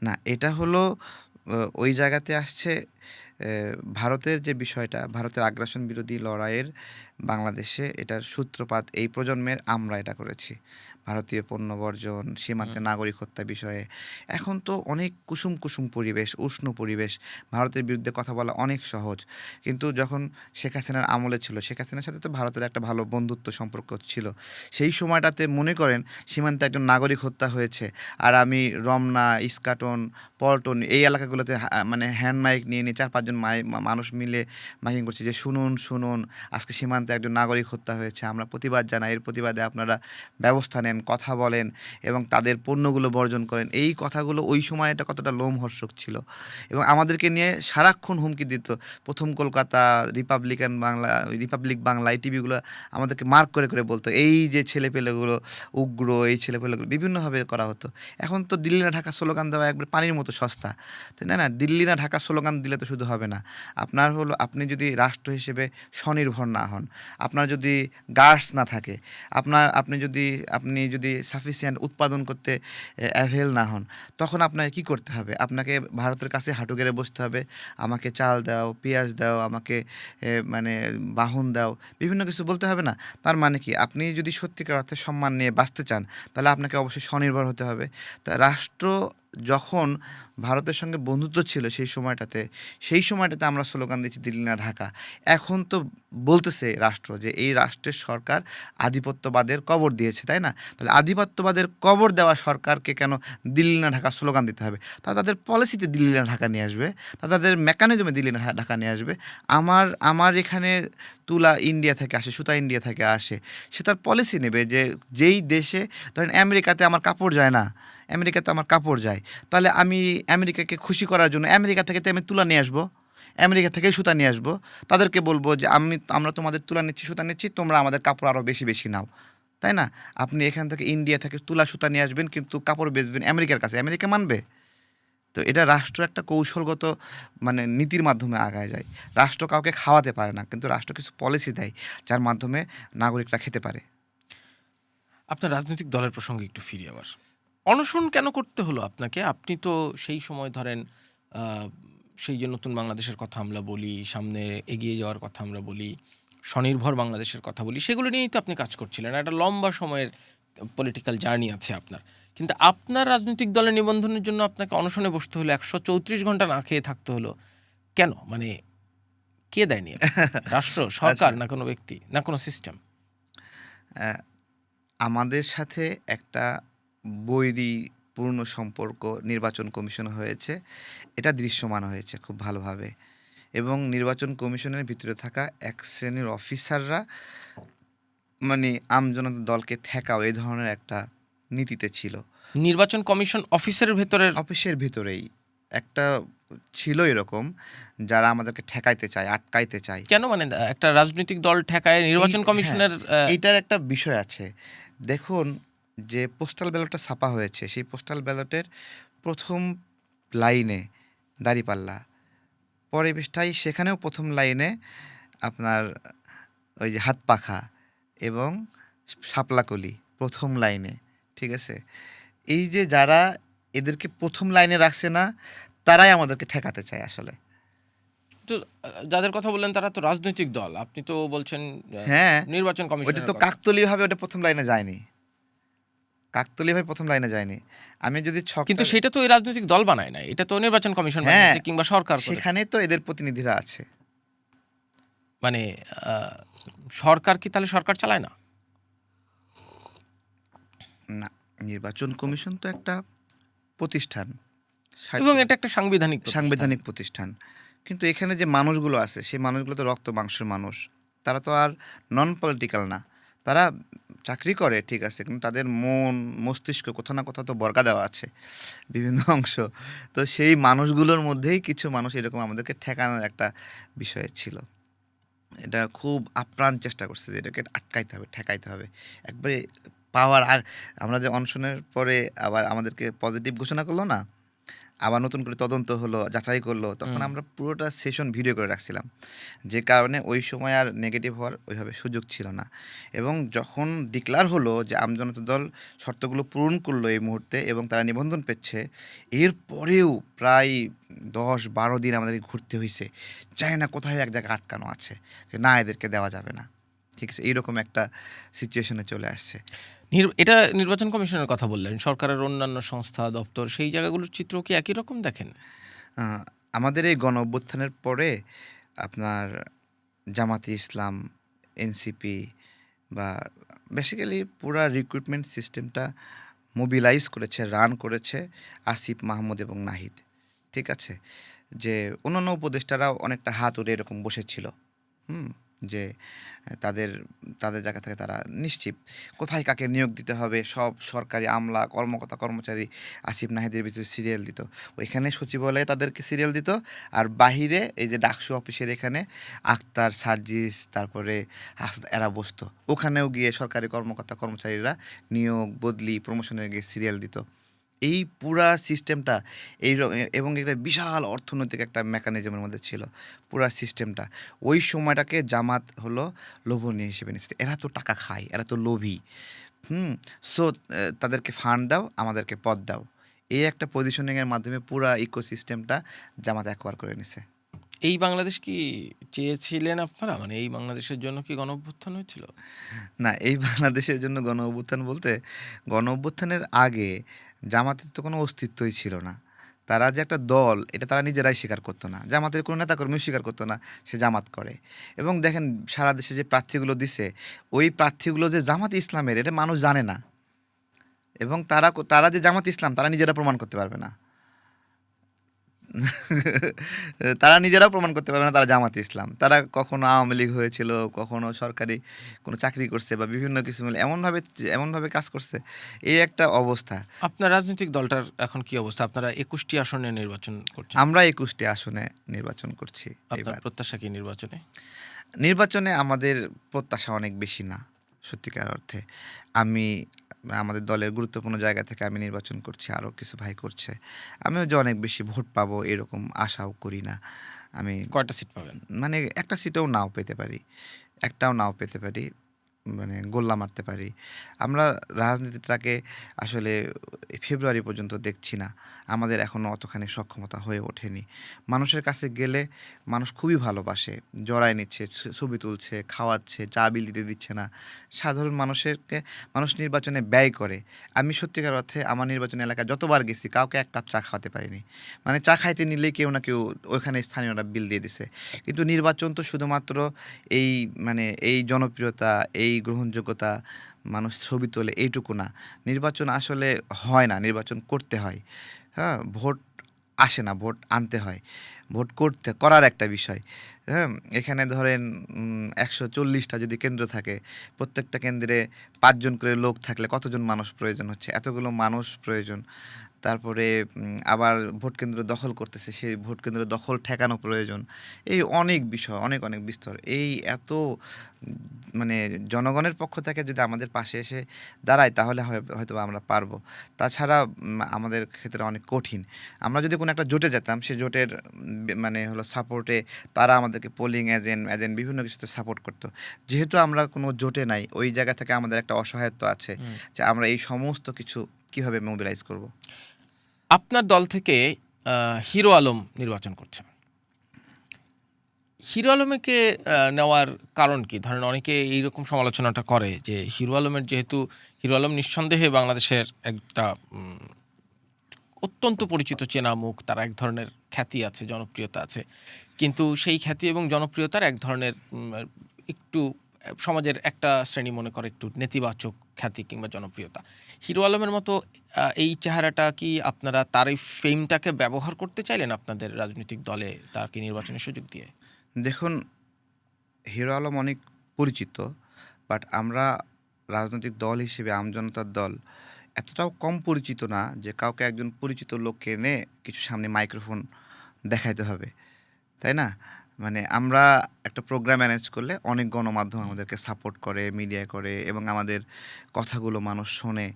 না, এটা হলো ওই জায়গাতে আসছে এ ভারতের যে বিষয়টা, ভারতের আগ্রাসন বিরোধী লড়াইয়ের বাংলাদেশে এটার সূত্রপাত এই প্রজন্মের আমরা এটা করেছি। ভারতীয় পণ্য বর্জন, সীমান্তে হুম। নাগরিক হত্যা বিষয়ে। এখন তো অনেক কুসুম পরিবেশ, উষ্ণ পরিবেশ। ভারতের বিরুদ্ধে কথা বলা অনেক সহজ। কিন্তু যখন শেখ হাসিনার আমলে ছিল, শেখ হাসিনার সাথে তো ভারতের একটা ভালো বন্ধুত্ব সম্পর্ক ছিল। সেই সময়টাতে মনে করেন সীমান্তে একজন নাগরিক হত্যা হয়েছে। আর আমি রমনা, ইস্কাটন, পল্টন এই এলাকাগুলোতে মানে হ্যান্ড মাইক নিয়ে ৪-৫ জন মানুষ মিলে মাইকিং করছে যে শুনুন, শুনুন, আজকে সীমান্তে একজন নাগরিক হত্যা হয়েছে। আমরা প্রতিবাদ জানাই। এর প্রতিবাদে আপনারা ব্যবস্থা নেন, কথা বলেন এবং তাদের পণ্যগুলো বর্জন করেন। এই কথাগুলো ওই সময় এটা কতটা লোমহর্ষক ছিল এবং আমাদেরকে নিয়ে সারাক্ষণ হুমকি দিত। ১ম কলকাতা, রিপাবলিক বাংলা এই টিভিগুলো আমাদেরকে মার্ক করে বলতো, এই যে ছেলেপেলেগুলো উগ্র, এই ছেলেপেলেগুলো বিভিন্নভাবে করা হতো। এখন তো দিল্লি না ঢাকা স্লোগান দেওয়া একবারে পানির মতো সস্তা। তাই না? দিল্লি না ঢাকা স্লোগান দিলে তো শুধু হবে না। আপনার হলো আপনি যদি রাষ্ট্র হিসেবে স্বনির্ভর না হন, আপনার যদি গার্ডস না থাকে, আপনি যদি সাফিসিয়েন্ট উৎপাদন করতে অ্যাভেল না হন, তখন আপনাকে কি করতে হবে? আপনাকে ভারতের কাছে হাঁটু গেড়ে বসতে হবে। আমাকে চাল দাও, পেঁয়াজ দাও, আমাকে মানে বাহন দাও, বিভিন্ন কিছু বলতে হবে না? তার মানে কি? আপনি যদি সত্যিকার অর্থে সম্মান নিয়ে বাঁচতে চান, তাহলে আপনাকে অবশ্যই স্বনির্ভর হতে হবে। তা রাষ্ট্র যখন ভারতের সঙ্গে বন্ধুত্ব ছিল সেই সময়টাতে আমরা স্লোগান দিচ্ছি দিল্লি না ঢাকা। এখন তো বলতেছে রাষ্ট্র যে এই রাষ্ট্রের সরকার আধিপত্যবাদের কবর দিয়েছে, তাই না? তাহলে আধিপত্যবাদের কবর দেওয়া সরকারকে কেন দিল্লি না ঢাকা স্লোগান দিতে হবে? তারা তাদের পলিসিতে দিল্লি না ঢাকা নিয়ে আসবে, তাদের মেকানিজমে দিল্লি না ঢাকা নিয়ে আসবে। আমার এখানে তুলা ইন্ডিয়া থেকে আসে, সুতা ইন্ডিয়া থেকে আসে। সে তার পলিসি নেবে যে যেই দেশে ধরেন আমেরিকাতে আমার কাপড় যায় না, আমেরিকাতে আমার কাপড় যায়। তাহলে আমি আমেরিকাকে খুশি করার জন্য আমেরিকা থেকে তো আমি তুলা নিয়ে আসবো। আমেরিকা থেকেই সুতা নিয়ে আসবো। তাদেরকে বলবো যে আমরা তোমাদের তুলা নিচ্ছি, সুতা নিচ্ছি, তোমরা আমাদের কাপড় আরও বেশি নাও। তাই না? আপনি এখান থেকে ইন্ডিয়া থেকে তুলা সুতা নিয়ে আসবেন কিন্তু কাপড় বেচবেন আমেরিকার কাছে। আমেরিকা মানবে? তো এটা রাষ্ট্র একটা কৌশলগত মানে নীতির মাধ্যমে আগায় যায়। রাষ্ট্র কাউকে খাওয়াতে পারে না। কিন্তু রাষ্ট্র কিছু পলিসি দেয় যার মাধ্যমে নাগরিকরা খেতে পারে। আপনার রাজনৈতিক দলের প্রসঙ্গে একটু ফিরি আবার। অনশন কেন করতে হলো আপনাকে? আপনি তো সেই সময় ধরেন আ সেই যে নতুন বাংলাদেশের কথা আমরা বলি, সামনে এগিয়ে যাওয়ার কথা আমরা বলি, স্বনির্ভর বাংলাদেশের কথা বলি, সেগুলো নিয়েই তো আপনি কাজ করছিলেন। একটা লম্বা সময়ের পলিটিক্যাল জার্নি আছে আপনার। কিন্তু আপনার রাজনৈতিক দলের নিবন্ধনের জন্য আপনাকে অনশনে বসতে হলো, ১৩৪ ঘন্টা না খেয়ে থাকতে হলো। কেন? মানে কে দেয় নির্দেশনা? রাষ্ট্র, আচ্ছা, সরকার না কোনো ব্যক্তি, না কোনো সিস্টেম? অ্যা আমাদের সাথে একটা বৈরিপূর্ণ সম্পর্ক নির্বাচন কমিশন হয়েছে। এটা দৃশ্যমান হয়েছে খুব ভালোভাবে এবং নির্বাচন কমিশনের ভিতরে থাকা এক শ্রেণীর অফিসাররা মানে আমজনতা দলকে ঠেকাও এই ধরনের একটা নীতিতে ছিল। নির্বাচন কমিশন অফিসের ভেতরের অফিসের ভিতরেই একটা ছিল এরকম যারা আমাদেরকে ঠেকাইতে চায়, আটকাইতে চায়। কেন মানে একটা রাজনৈতিক দল ঠেকায় এই নির্বাচন হ্যাঁ, কমিশনের এইটার একটা বিষয় আছে। দেখুন যে পোস্টাল ব্যালটটা ছাপা হয়েছে, সেই পোস্টাল ব্যালটের ১ম লাইনে দাঁড়িপাল্লা, পরের পৃষ্ঠায় সেখানেও ১ম লাইনে আপনার ওই যে হাত পাখা এবং শাপলা কলি ১ম লাইনে, ঠিক আছে? এই যে যারা এদেরকে ১ম লাইনে রাখছে না, তারাই আমাদেরকে ঠেকাতে চায় আসলে। তো যাদের কথা বললেন তারা তো রাজনৈতিক দল। আপনি তো বলছেন হ্যাঁ, নির্বাচন ওইটা কমিশনের তো কথা। কাকতালীয়ভাবে ওটা ১ম লাইনে যায়নি। কাকতালীয়ভাবে ১ম লাইনে যায়নি। আমি যদি কিন্তু ছকটা সেটা তো এই রাজনৈতিক দল বানায় নাই। এটা তো নির্বাচন কমিশন হ্যাঁ, বানিয়েছে কিংবা সরকার করেছে। সেখানেই তো এদের প্রতিনিধিরা আছে। মানে আ সরকার কি তাহলে সরকার চালায় না? না, নির্বাচন কমিশন তো একটা প্রতিষ্ঠান। এবং স্বায়ত্ত এটা একটা সাংবিধানিক প্রতিষ্ঠান। সাংবিধানিক প্রতিষ্ঠান। কিন্তু এখানে যে মানুষগুলো আছে, সেই মানুষগুলো তো রক্ত মাংসের মানুষ। তারা তো আর নন পলিটিক্যাল না। তারা চাকরি করে ঠিক আছে, কিন্তু তাদের মন, মস্তিষ্ক কোথাও না কোথাও তো বর্গা দেওয়া আছে বিভিন্ন অংশ। তো সেই মানুষগুলোর মধ্যেই কিছু মানুষ এরকম আমাদেরকে ঠেকানোর একটা বিষয় ছিল। এটা খুব আপ্রাণ চেষ্টা করছে যে এটাকে আটকাইতে হবে, ঠেকাইতে হবে। একবারে পাওয়ার আমরা যে অনশনের পরে আবার আমাদেরকে পজিটিভ ঘোষণা করলো না? আবার নতুন করে তদন্ত হলো, যাচাই করলো। তখন হুম। আমরা পুরোটা সেশন ভিডিও করে রাখছিলাম। যে কারণে ওই সময় আর নেগেটিভ হওয়ার ওইভাবে সুযোগ ছিল না। এবং যখন ডিক্লার হলো যে আমজনতা দল শর্তগুলো পূরণ করলো এই মুহূর্তে এবং তারা নিবন্ধন পেচ্ছে, এরপরেও প্রায় ১০-১২ দিন আমাদেরকে ঘুরতে হইছে। জানি না কোথায় এক জায়গায় আটকানো আছে। যে না এদেরকে দেওয়া যাবে না। ঠিক আছে? এইরকম একটা সিচুয়েশনে চলে আসছে। এটা নির্বাচন কমিশনের কথা বললেন। সরকারের অন্যান্য সংস্থা, দপ্তর সেই জায়গাগুলোর চিত্র কি একই রকম দেখেন? আ আমাদের এই গণ-অভ্যুত্থানের পরে আপনার জামাতে ইসলাম, এনসিপি বা বেসিক্যালি পুরা রিক্রুটমেন্ট সিস্টেমটা মোবিলাইজ করেছে, রান করেছে আসিফ মাহমুদ এবং নাহিদ। ঠিক আছে? যে অন্যান্য উপদেষ্টারাও অনেকটা হাত উড়ে এরকম বসেছিল। হুম? যে তাদের তাদের জায়গা থেকে তারা নিশ্চিত। কোথায় কাকে নিয়োগ দিতে হবে সব সরকারি আমলা, কর্মকর্তা, কর্মচারী আসিফ নাহিদের ভিতরে সিরিয়াল দিত। ওইখানে সচিবালয়ে তাদেরকে সিরিয়াল দিত। আর বাহিরে এই যে ডাকসু অফিসের এখানে আক্তার, সার্জিস তারপরে এরা বসতো। ওখানেও গিয়ে সরকারি কর্মকর্তা, কর্মচারীরা নিয়োগ, বদলি, প্রমোশনে গিয়ে সিরিয়াল দিত। এই পুরা সিস্টেমটা এবং এটা বিশাল অর্থনৈতিক একটা মেকানিজমের মধ্যে ছিল পুরা সিস্টেমটা। ওই সময়টাকে জামাত হলো লোভনীয় হিসেবে নিচ্ছে। এরা তো টাকা খায়, এরা তো লোভী। হুম? সো তাদেরকে ফান্ড দাও, আমাদেরকে পদ দাও। এই একটা পজিশনিংয়ের মাধ্যমে পুরা ইকোসিস্টেমটা জামাত অ্যাকোয়ার করে নিছে। এই বাংলাদেশ কি চেয়েছিলেন আপনারা? মানে এই বাংলাদেশের জন্য কি গণঅভ্যুত্থান হয়েছিল? না, এই বাংলাদেশের জন্য গণ অভ্যুত্থান বলতে, গণ অভ্যুত্থানের আগে জামাতের তো কোনো অস্তিত্বই ছিল না। তারা যে একটা দল, এটা তারা নিজেরাই স্বীকার করতো না। জামাতের কোনো নেতাকর্মীও স্বীকার করতো না, সে জামাত করে। এবং দেখেন সারা দেশে যে প্রার্থীগুলো দিছে, ওই প্রার্থীগুলো যে জামাত ইসলামের, এটা মানুষ জানে না। এবং তারা যে জামাত ইসলাম, তারা নিজেরা প্রমাণ করতে পারবে না। তারা নিজেরাও প্রমাণ করতে পারবে না তারা জামাতে ইসলাম। তারা কখনো আওয়ামী লীগ হয়েছিল, কখনো সরকারি কোনো চাকরি করছে বা বিভিন্ন কিছু মিলে এমনভাবে কাজ করছে। এই একটা অবস্থা। আপনার রাজনৈতিক দলটার এখন কি অবস্থা? আপনারা ২১টি আসনে নির্বাচন করছেন। আমরা ২১টি আসনে নির্বাচন করছি আপনার এবার। প্রত্যাশা কি নির্বাচনে? নির্বাচনে আমাদের প্রত্যাশা অনেক বেশি না, সত্যিকার অর্থে। আমি আমাদের দলের গুরুত্বপূর্ণ জায়গা থেকে আমি নির্বাচন করছি, আরও কিছু ভাই করছে। আমিও যে অনেক বেশি ভোট পাবো এরকম আশাও করি না। আমি কয়টা সিট পাবেন? মানে একটা সিটেও নাও পেতে পারি। একটাও নাও পেতে পারি। মানে গোল্লা মারতে পারি। আমরা রাজনীতিটাকে আসলে ফেব্রুয়ারি পর্যন্ত দেখছি না। আমাদের এখনও অতখানি সক্ষমতা হয়ে ওঠেনি। মানুষের কাছে গেলে মানুষ খুবই ভালোবাসে। জড়ায় নিচ্ছে, ছবি তুলছে, খাওয়াচ্ছে, চা বিল দিতে দিচ্ছে না। সাধারণ মানুষ নির্বাচনে ব্যয় করে। আমি সত্যিকার অর্থে আমার নির্বাচনী এলাকায় যতবার গেছি কাউকে ১ কাপ চা খাওয়াতে পারিনি। মানে চা খাইতে নিলেই কেউ না কেউ ওইখানে স্থানীয়রা বিল দিয়ে দিছে। কিন্তু নির্বাচন তো শুধুমাত্র এই এই জনপ্রিয়তা, এই গ্রহণযোগ্যতা, মানুষ ছবি তোলে এইটুকু না। নির্বাচন আসলে হয় না, নির্বাচন করতে হয়। হ্যাঁ? ভোট আসে না, ভোট আনতে হয়। ভোট করার একটা বিষয়। হ্যাঁ? এখানে ধরেন ১৪০টা যদি কেন্দ্র থাকে, প্রত্যেকটা কেন্দ্রে ৫ জন করে লোক থাকলে কতজন মানুষ প্রয়োজন হচ্ছে? এতগুলো মানুষ প্রয়োজন। তারপরে আবার ভোট কেন্দ্র দখল করতেছে, সেই ভোট কেন্দ্র দখল ঠেকানো প্রয়োজন। এই অনেক বিষয়, অনেক বিস্তর। এই এত মানে জনগণের পক্ষ থেকে যদি আমাদের পাশে এসে দাঁড়ায় তাহলে হয়তোবা আমরা পারবো। তাছাড়া আমাদের ক্ষেত্রে অনেক কঠিন। আমরা যদি কোনো একটা জোটে যেতাম, সে জোটের মানে হলো সাপোর্টে তারা আমাদেরকে পোলিং এজেন্ট বিভিন্ন কিছুতে সাপোর্ট করতো। যেহেতু আমরা কোনো জোটে নাই, ওই জায়গা থেকে আমাদের একটা অসহায়ত্ব আছে যে আমরা এই সমস্ত কিছু কিভাবে মোবিলাইজ করব? আপনার দল থেকে হিরো আলম নির্বাচন করছেন। হিরো আলমকে নেওয়ার কারণ কি? ধরেন অনেকে এইরকম সমালোচনাটা করে যে হিরো আলমের যেহেতু হিরো আলম নিঃসন্দেহে বাংলাদেশের একটা অত্যন্ত পরিচিত চেনা মুখ, তার এক ধরনের খ্যাতি আছে, জনপ্রিয়তা আছে। কিন্তু সেই খ্যাতি এবং জনপ্রিয়তার এক ধরনের একটু সমাজের একটা শ্রেণী মনে করে একটু নেতিবাচক খ্যাতি কিংবা জনপ্রিয়তা। হিরো আলমের মতো এই চেহারাটা কি আপনারা তার এই ফেমটাকে ব্যবহার করতে চাইলেন আপনাদের রাজনৈতিক দলে তাকে নির্বাচনের সুযোগ দিয়ে? দেখুন, হিরো আলম অনেক পরিচিত, বাট আমরা রাজনৈতিক দল হিসেবে আমজনতার দল এতটাও কম পরিচিত না যে কাউকে একজন পরিচিত লোককে এনে কিছু সামনে মাইক্রোফোন দেখাইতে হবে, তাই না? মানে আমরা একটা প্রোগ্রাম ম্যানেজ করলে অনেক গণমাধ্যম আমাদেরকে সাপোর্ট করে, মিডিয়া করে, এবং আমাদের কথাগুলো মানুষ শোনে,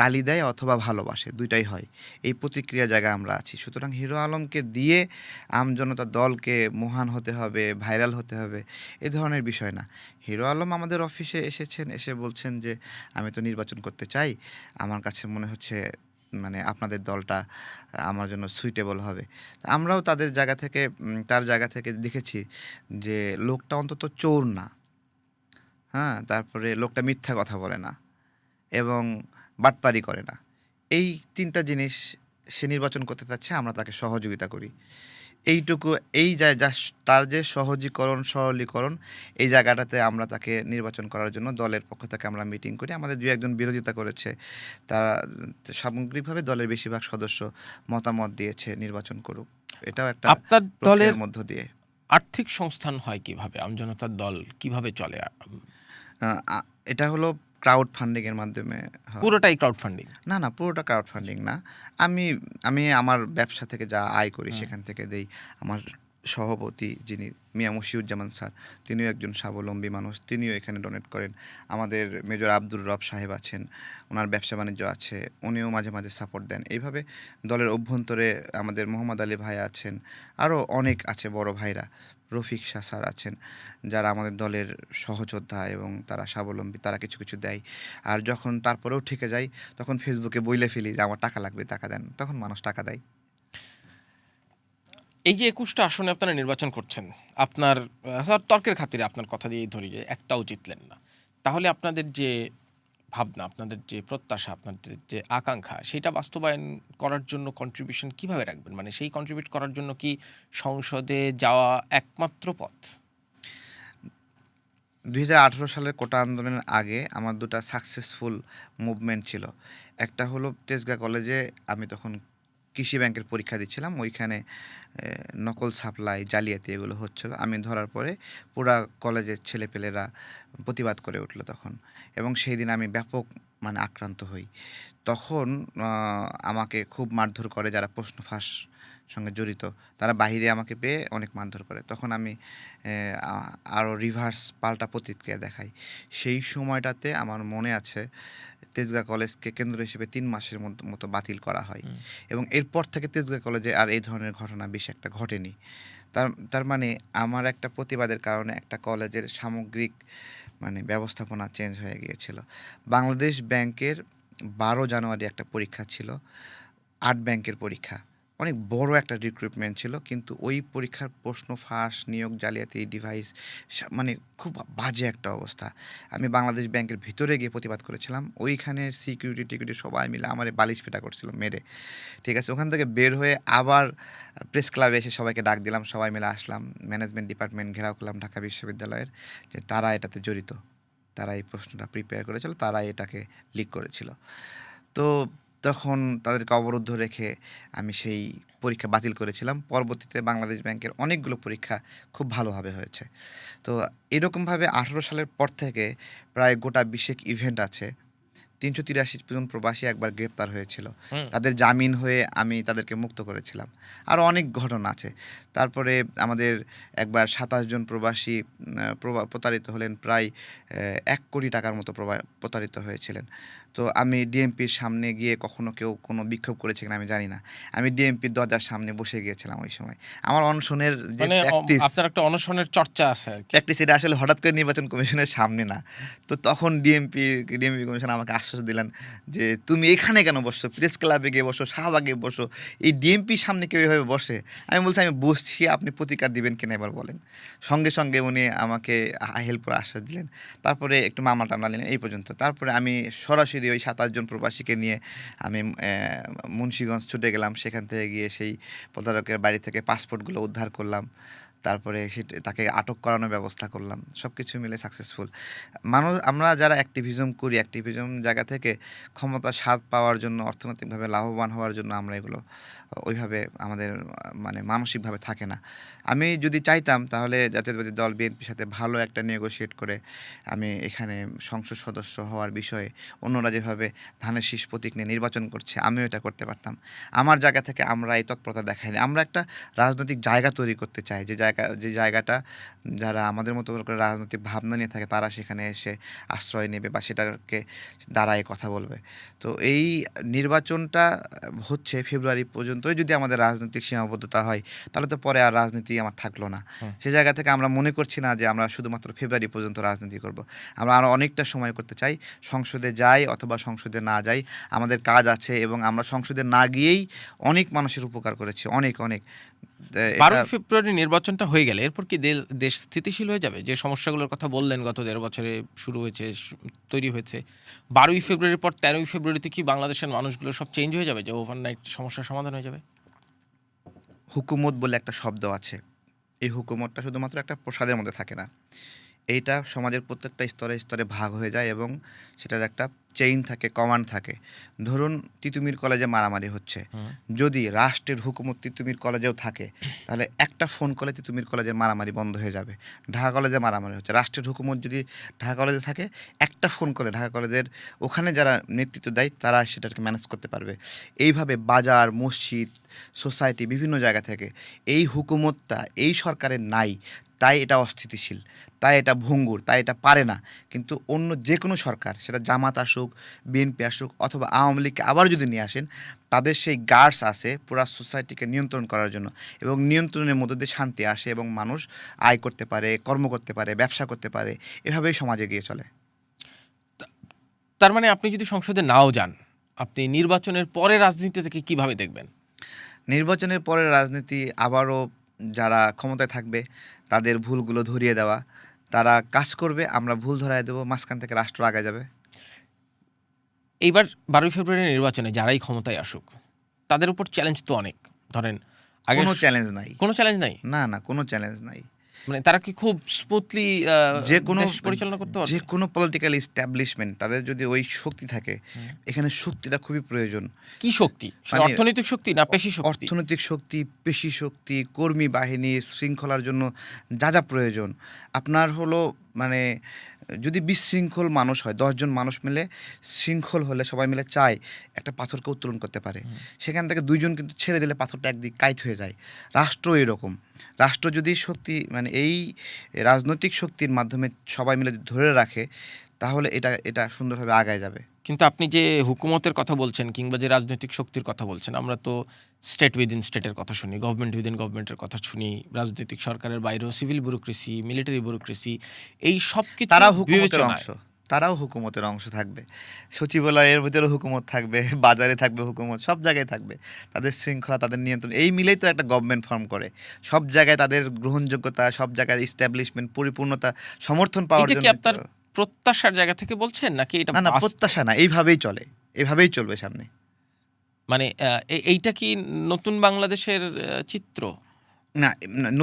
গালি দেয় অথবা ভালোবাসে, দুইটাই হয়। এই প্রতিক্রিয়া জায়গায় আমরা আছি। সুতরাং হিরো আলমকে দিয়ে আমজনতার দলকে মহান হতে হবে, ভাইরাল হতে হবে, এ ধরনের বিষয় না। হিরো আলম আমাদের অফিসে এসেছেন, এসে বলছেন যে আমি তো নির্বাচন করতে চাই, আমার কাছে মনে হচ্ছে মানে আপনাদের দলটা আমার জন্য সুইটেবল হবে। আমরাও তাদের জায়গা থেকে তার জায়গা থেকে দেখেছি যে লোকটা অন্তত চোর না, হ্যাঁ? তারপরে লোকটা মিথ্যা কথা বলে না এবং বাটপারি করে না। এই ৩ টা জিনিস সে নির্বাচন করতে চাচ্ছে, আমরা তাকে সহযোগিতা করি। এইটুকু, এই তার যে সহজীকরণ, সরলীকরণ, এই জায়গাটাতে আমরা তাকে নির্বাচন করার জন্য দলের পক্ষ থেকে আমরা মিটিং করি। আমাদের ২-১ জন বিরোধিতা করেছে। তারা সামগ্রিকভাবে দলের বেশিরভাগ সদস্য মতামত দিয়েছে নির্বাচন করুক। এটাও একটা আপনার দলের প্রক্রিয়ার মধ্য দিয়ে। আর্থিক সংস্থান হয় কিভাবে? আমজনতার দল কিভাবে চলে? আ আ এটা হলো ক্রাউড ফান্ডিং এর মাধ্যমে হয়। পুরোটাই ক্রাউড ফান্ডিং? না, পুরোটা ক্রাউড ফান্ডিং না। আমি আমি আমার ব্যবসা থেকে যা আয় করি সেখান থেকে দেই। আমার সভাপতি যিনি মিয়া মশিউজ্জামান স্যার, তিনিও একজন স্বাবলম্বী মানুষ। তিনিও এখানে ডোনেট করেন। আমাদের মেজর আব্দুর রব সাহেব আছেন, উনার ব্যবসা-বাণিজ্য আছে। উনিও মাঝে, মাঝে সাপোর্ট দেন। এইভাবে দলের অভ্যন্তরে আমাদের মোহাম্মদ আলী ভাই আছেন। আরও অনেক আছে বড় ভাইরা। রফিক শাহ স্যার আছেন, যারা আমাদের দলের সহযোদ্ধা এবং তারা স্বাবলম্বী। তারা কিছু, কিছু দেয়। আর যখন তারপরেও ঠেকে যাই, তখন ফেসবুকে বইলে ফেলি যে আমার টাকা লাগবে, টাকা দেন। তখন মানুষ টাকা দেয়। এই যে ২১টা আসনে আপনারা নির্বাচন করছেন, আপনার তর্কের খাতিরে আপনার কথা দিয়েই ধরি যে একটাও জিতলেন না। তাহলে আপনাদের যে ভাবনা, আপনাদের যে প্রত্যাশা, আপনাদের যে আকাঙ্ক্ষা, সেটা বাস্তবায়ন করার জন্য কন্ট্রিবিউশন কিভাবে রাখবেন? মানে সেই কন্ট্রিবিউট করার জন্য কি সংসদে যাওয়া একমাত্র পথ? ২০১৮ সালের কোটা আন্দোলনের আগে আমার ২ টা সাকসেসফুল মুভমেন্ট ছিল। একটা হলো তেজগাঁ কলেজে আমি তখন কৃষি ব্যাংকের পরীক্ষা দিচ্ছিলাম। ওইখানে নকল সাপ্লাই, জালিয়াতি এগুলো হচ্ছিল। আমি ধরার পরে পুরা কলেজের ছেলেপেলেরা প্রতিবাদ করে উঠল তখন, এবং সেই দিন আমি ব্যাপক মানে আক্রান্ত হই। তখন আ আমাকে খুব মারধর করে যারা প্রশ্ন ফাঁস সঙ্গে জড়িত। তারা বাহিরে আমাকে পেয়ে অনেক মারধর করে। তখন আমি আরও রিভার্স পাল্টা প্রতিক্রিয়া দেখাই। সেই সময়টাতে আমার মনে আছে তেজগাঁ কলেজকে কেন্দ্র হিসেবে ৩ মাসের মতো বাতিল করা হয়, এবং এরপর থেকে তেজগাঁ কলেজে আর এই ধরনের ঘটনা বেশি একটা ঘটেনি। তার তার মানে আমার একটা প্রতিবাদের কারণে একটা কলেজের সামগ্রিক মানে ব্যবস্থাপনা চেঞ্জ হয়ে গিয়েছিল। বাংলাদেশ ব্যাংকের ১২ জানুয়ারি একটা পরীক্ষা ছিল, ৮ ব্যাংকের পরীক্ষা। অনেক বড় একটা রিক্রুটমেন্ট ছিল, কিন্তু ওই পরীক্ষার প্রশ্ন ফাঁস, নিয়োগ জালিয়াতি, ডিভাইস মানে খুব বাজে একটা অবস্থা। আমি বাংলাদেশ ব্যাংকের ভিতরে গিয়ে প্রতিবাদ করেছিলাম। ওইখানে সিকিউরিটি সবাই মিলে আমারে বালিশ পেটা করছিল মেরে। ঠিক আছে? ওখান থেকে বের হয়ে আবার প্রেস ক্লাবে এসে সবাইকে ডাক দিলাম। সবাই মিলে আসলাম। ম্যানেজমেন্ট ডিপার্টমেন্ট ঘেরাও করলাম ঢাকা বিশ্ববিদ্যালয়ের, যে তারা এটাতে জড়িত। তারা এই প্রশ্নটা প্রিপেয়ার করেছিল, তারাই এটাকে লিক করেছিল। তো তখন তাদেরকে অবরুদ্ধ রেখে আমি সেই পরীক্ষা বাতিল করেছিলাম। পরবর্তীতে বাংলাদেশ ব্যাংকের অনেকগুলো পরীক্ষা খুব ভালোভাবে হয়েছে। তো এরকমভাবে ১৮ সালের পর থেকে প্রায় গোটা ২০ ইভেন্ট আছে। ৩৮৩ জন প্রবাসী একবার গ্রেপ্তার হয়েছিল। হুম। তাদের জামিন হয়ে আমি তাদেরকে মুক্ত করেছিলাম। আরও অনেক ঘটনা আছে। তারপরে আমাদের একবার ২৭ জন প্রবাসী প্রতারিত হলেন, প্রায় ৳১,০০,০০,০০০ টাকার মতো প্রতারিত হয়েছিলেন। তো আমি ডিএমপির সামনে গিয়ে কখনো কেউ কোনো বিক্ষোভ করেছে কিনা আমি জানি না। আমি ডিএমপির দরজার সামনে বসে গিয়েছিলাম ওই সময়। আমার অনশনের যে মানে প্র্যাকটিস আপনার একটা অনশনের চর্চা আছে আরকি। প্র্যাকটিস এটা আসলে হঠাৎ করে নির্বাচন কমিশনের সামনে না। তো তখন ডিএমপি কমিশন আমাকে আশ্বাস দিলেন যে তুমি এখানে কেন বসছো, প্রেস ক্লাবে গিয়ে বসো, শাহবাগে বসো, এই ডিএমপির সামনে কেউ এভাবে বসে? আমি বলছি আমি বসছি, আপনি প্রতিকার দিবেন কিনা এবার বলেন। সঙ্গে সঙ্গে উনি আমাকে হেল্প করে আশ্বাস দিলেন। তারপরে একটু মামলা টামলা নিলেন, এই পর্যন্ত। তারপরে আমি সরাসরি ওই 27 জন প্রবাসীকে নিয়ে আমি মুন্সিগঞ্জ ছুটে গেলাম। সেখান থেকে গিয়ে সেই প্রতারকের বাড়ি থেকে পাসপোর্টগুলো উদ্ধার করলাম। তারপরে তাকে আটক করানোর ব্যবস্থা করলাম। সব কিছু মিলে সাকসেসফুল। আমরা যারা অ্যাক্টিভিজম করি, অ্যাক্টিভিজম জায়গা থেকে ক্ষমতার স্বাদ পাওয়ার জন্য, অর্থনৈতিকভাবে লাভবান হওয়ার জন্য আমরা এগুলো ওইভাবে আমাদের মানে মানসিকভাবে থাকে না। আমি যদি চাইতাম তাহলে জাতীয়তাবাদী দল বিএনপির সাথে ভালো একটা নেগোশিয়েট করে আমি এখানে সংসদ সদস্য হওয়ার বিষয়ে অন্যরা যেভাবে ধানের শীষ প্রতীক নিয়ে নির্বাচন করছে, আমিও এটা করতে পারতাম। আমার জায়গা থেকে আমরা এই তৎপরতা দেখাইনি। আমরা একটা রাজনৈতিক জায়গা তৈরি করতে চাই, যে জায়গাটা যারা আমাদের মতো করে রাজনৈতিক ভাবনা নিয়ে থাকে তারা সেখানে এসে আশ্রয় নেবে বা সেটাকে দাঁড়ায় কথা বলবে। তো এই নির্বাচনটা হচ্ছে ফেব্রুয়ারি পর্যন্তই। যদি আমাদের রাজনৈতিক সীমাবদ্ধতা হয় তাহলে তো পরে আর রাজনীতি আমার থাকলো না। সে জায়গা থেকে আমরা মনে করছি না যে আমরা শুধুমাত্র ফেব্রুয়ারি পর্যন্ত রাজনীতি করব। আমরা আরও অনেকটা সময় করতে চাই। সংসদে যাই অথবা সংসদে না যাই, আমাদের কাজ আছে এবং আমরা সংসদে না গিয়েই অনেক মানুষের উপকার করেছি, অনেক অনেক। 12 ফেব্রুয়ারি নির্বাচনটা হয়ে গেলে এরপর কি দেশ স্থিতিশীল হয়ে যাবে? যে সমস্যাগুলোর কথা বললেন গত 1.5 বছরে শুরু হয়েছে, তৈরি হয়েছে, 12ই ফেব্রুয়ারির পর 13ই ফেব্রুয়ারিতে কি বাংলাদেশের মানুষগুলো সব চেঞ্জ হয়ে যাবে, যে ওভারনাইট সমস্যার সমাধান হয়ে যাবে? হুকুমত বলে একটা শব্দ আছে। এই হুকুমতটা শুধুমাত্র একটা প্রসাদের মধ্যে থাকে না। এইটা সমাজের প্রত্যেকটা স্তরে স্তরে ভাগ হয়ে যায় এবং সেটার একটা চেইন থাকে, কমান্ড থাকে। ধরুন তিতুমির কলেজে মারামারি হচ্ছে, যদি রাষ্ট্রের হুকুমত তিতুমির কলেজেও থাকে তাহলে একটা ফোন কলে তিতুমির কলেজের মারামারি বন্ধ হয়ে যাবে। ঢাকা কলেজে মারামারি হচ্ছে, রাষ্ট্রের হুকুমত যদি ঢাকা কলেজে থাকে, একটা ফোন করে ঢাকা কলেজের ওখানে যারা নেতৃত্ব দেয় তারা সেটাকে ম্যানেজ করতে পারবে। এইভাবে বাজার, মসজিদ, সোসাইটি, বিভিন্ন জায়গা থেকে এই হুকুমতটা এই সরকারের নাই, তাই এটা অস্থিতিশীল, তাই এটা ভঙ্গুর, তাই এটা পারে না। কিন্তু অন্য যে কোনো সরকার, সেটা জামাত আসুক, বিএনপি আসুক অথবা আওয়ামী লীগকে আবার যদি নিয়ে আসেন, তাদের সেই গার্ডস আছে পুরা সোসাইটিকে নিয়ন্ত্রণ করার জন্য, এবং নিয়ন্ত্রণের মধ্যে দিয়ে শান্তি আসে এবং মানুষ আয় করতে পারে, কর্ম করতে পারে, ব্যবসা করতে পারে। এভাবেই সমাজে গিয়ে চলে। তার মানে আপনি যদি সংসদে নাও যান, আপনি নির্বাচনের পরে রাজনীতি থেকে কিভাবে দেখবেন? নির্বাচনের পরের রাজনীতি আবারও যারা ক্ষমতায় থাকবে তাদের ভুলগুলো ধরিয়ে দেওয়া, তারা কাজ করবে, আমরা ভুল ধরায় দেবো, মাঝখান থেকে রাষ্ট্র আগে যাবে। এইবার 12ই ফেব্রুয়ারি নির্বাচনে যারাই ক্ষমতায় আসুক, তাদের উপর চ্যালেঞ্জ তো অনেক। ধরেন আগে কোনো চ্যালেঞ্জ নাই, কোনো চ্যালেঞ্জ নাই, না না, কোনো চ্যালেঞ্জ নাই। মানে তারা কি খুব স্মুথলি যে কোনো দেশ পরিচালনা করতে পারবে? যে কোনো পলিটিক্যাল এস্টাবলিশমেন্ট তাদের যদি ওই শক্তি থাকে, এখানে শক্তিটা খুবই প্রয়োজন। কি শক্তি? মানে অর্থনৈতিক শক্তি না পেশি শক্তি? অর্থনৈতিক শক্তি, পেশি শক্তি, কর্মী বাহিনী, শৃঙ্খলার জন্য যা যা প্রয়োজন। আপনার হলো মানে যদি বিশৃঙ্খল মানুষ হয়, 10 জন মানুষ মিলে শৃঙ্খল হলে সবাই মিলে চায় একটা পাথরকে উত্তোলন করতে পারে, সেখান থেকে 2 জন কিন্তু ছেড়ে দিলে পাথরটা একদিক কাইট হয়ে যায়। রাষ্ট্র এরকম। রাষ্ট্র যদি শক্তি মানে এই রাজনৈতিক শক্তির মাধ্যমে সবাই মিলে ধরে রাখে, তাহলে এটা এটা সুন্দরভাবে আগায় যাবে। কিন্তু আপনি যে হুকুমতের কথা বলছেন কিংবা যে রাজনৈতিক শক্তির কথা বলছেন, আমরা তো স্টেট উইদিন স্টেটের কথা শুনি, গভর্নমেন্ট উইদিন গভর্নমেন্টের কথা শুনি, রাজনৈতিক সরকারের বাইরেও সিভিল ব্যুরোক্রেসি, মিলিটারি ব্যুরোক্রেসি, এই সব কিছু তারাও হুকুমতের বিবেচনায় অংশ, তারাও হুকুমতের অংশ থাকবে। সচিবালয়ের ভিতরে হুকুমত থাকবে, বাজারে থাকবে হুকুমত, সব জায়গায় থাকবে। তাদের শৃঙ্খলা, তাদের নিয়ন্ত্রণ, এই মিলেই তো একটা গভর্নমেন্ট ফর্ম করে। সব জায়গায় তাদের গ্রহণযোগ্যতা, সব জায়গায় ইস্টাবলিশমেন্ট, পরিপূর্ণতা, সমর্থন পাওয়ার এটা কি জন্য। আপনার প্রত্যাশার জায়গা থেকে বলছেন নাকি এটা না না, প্রত্যাশা না, এইভাবেই চলে, এইভাবেই চলবে সামনে। মানে এইটা কি নতুন বাংলাদেশের চিত্র? না,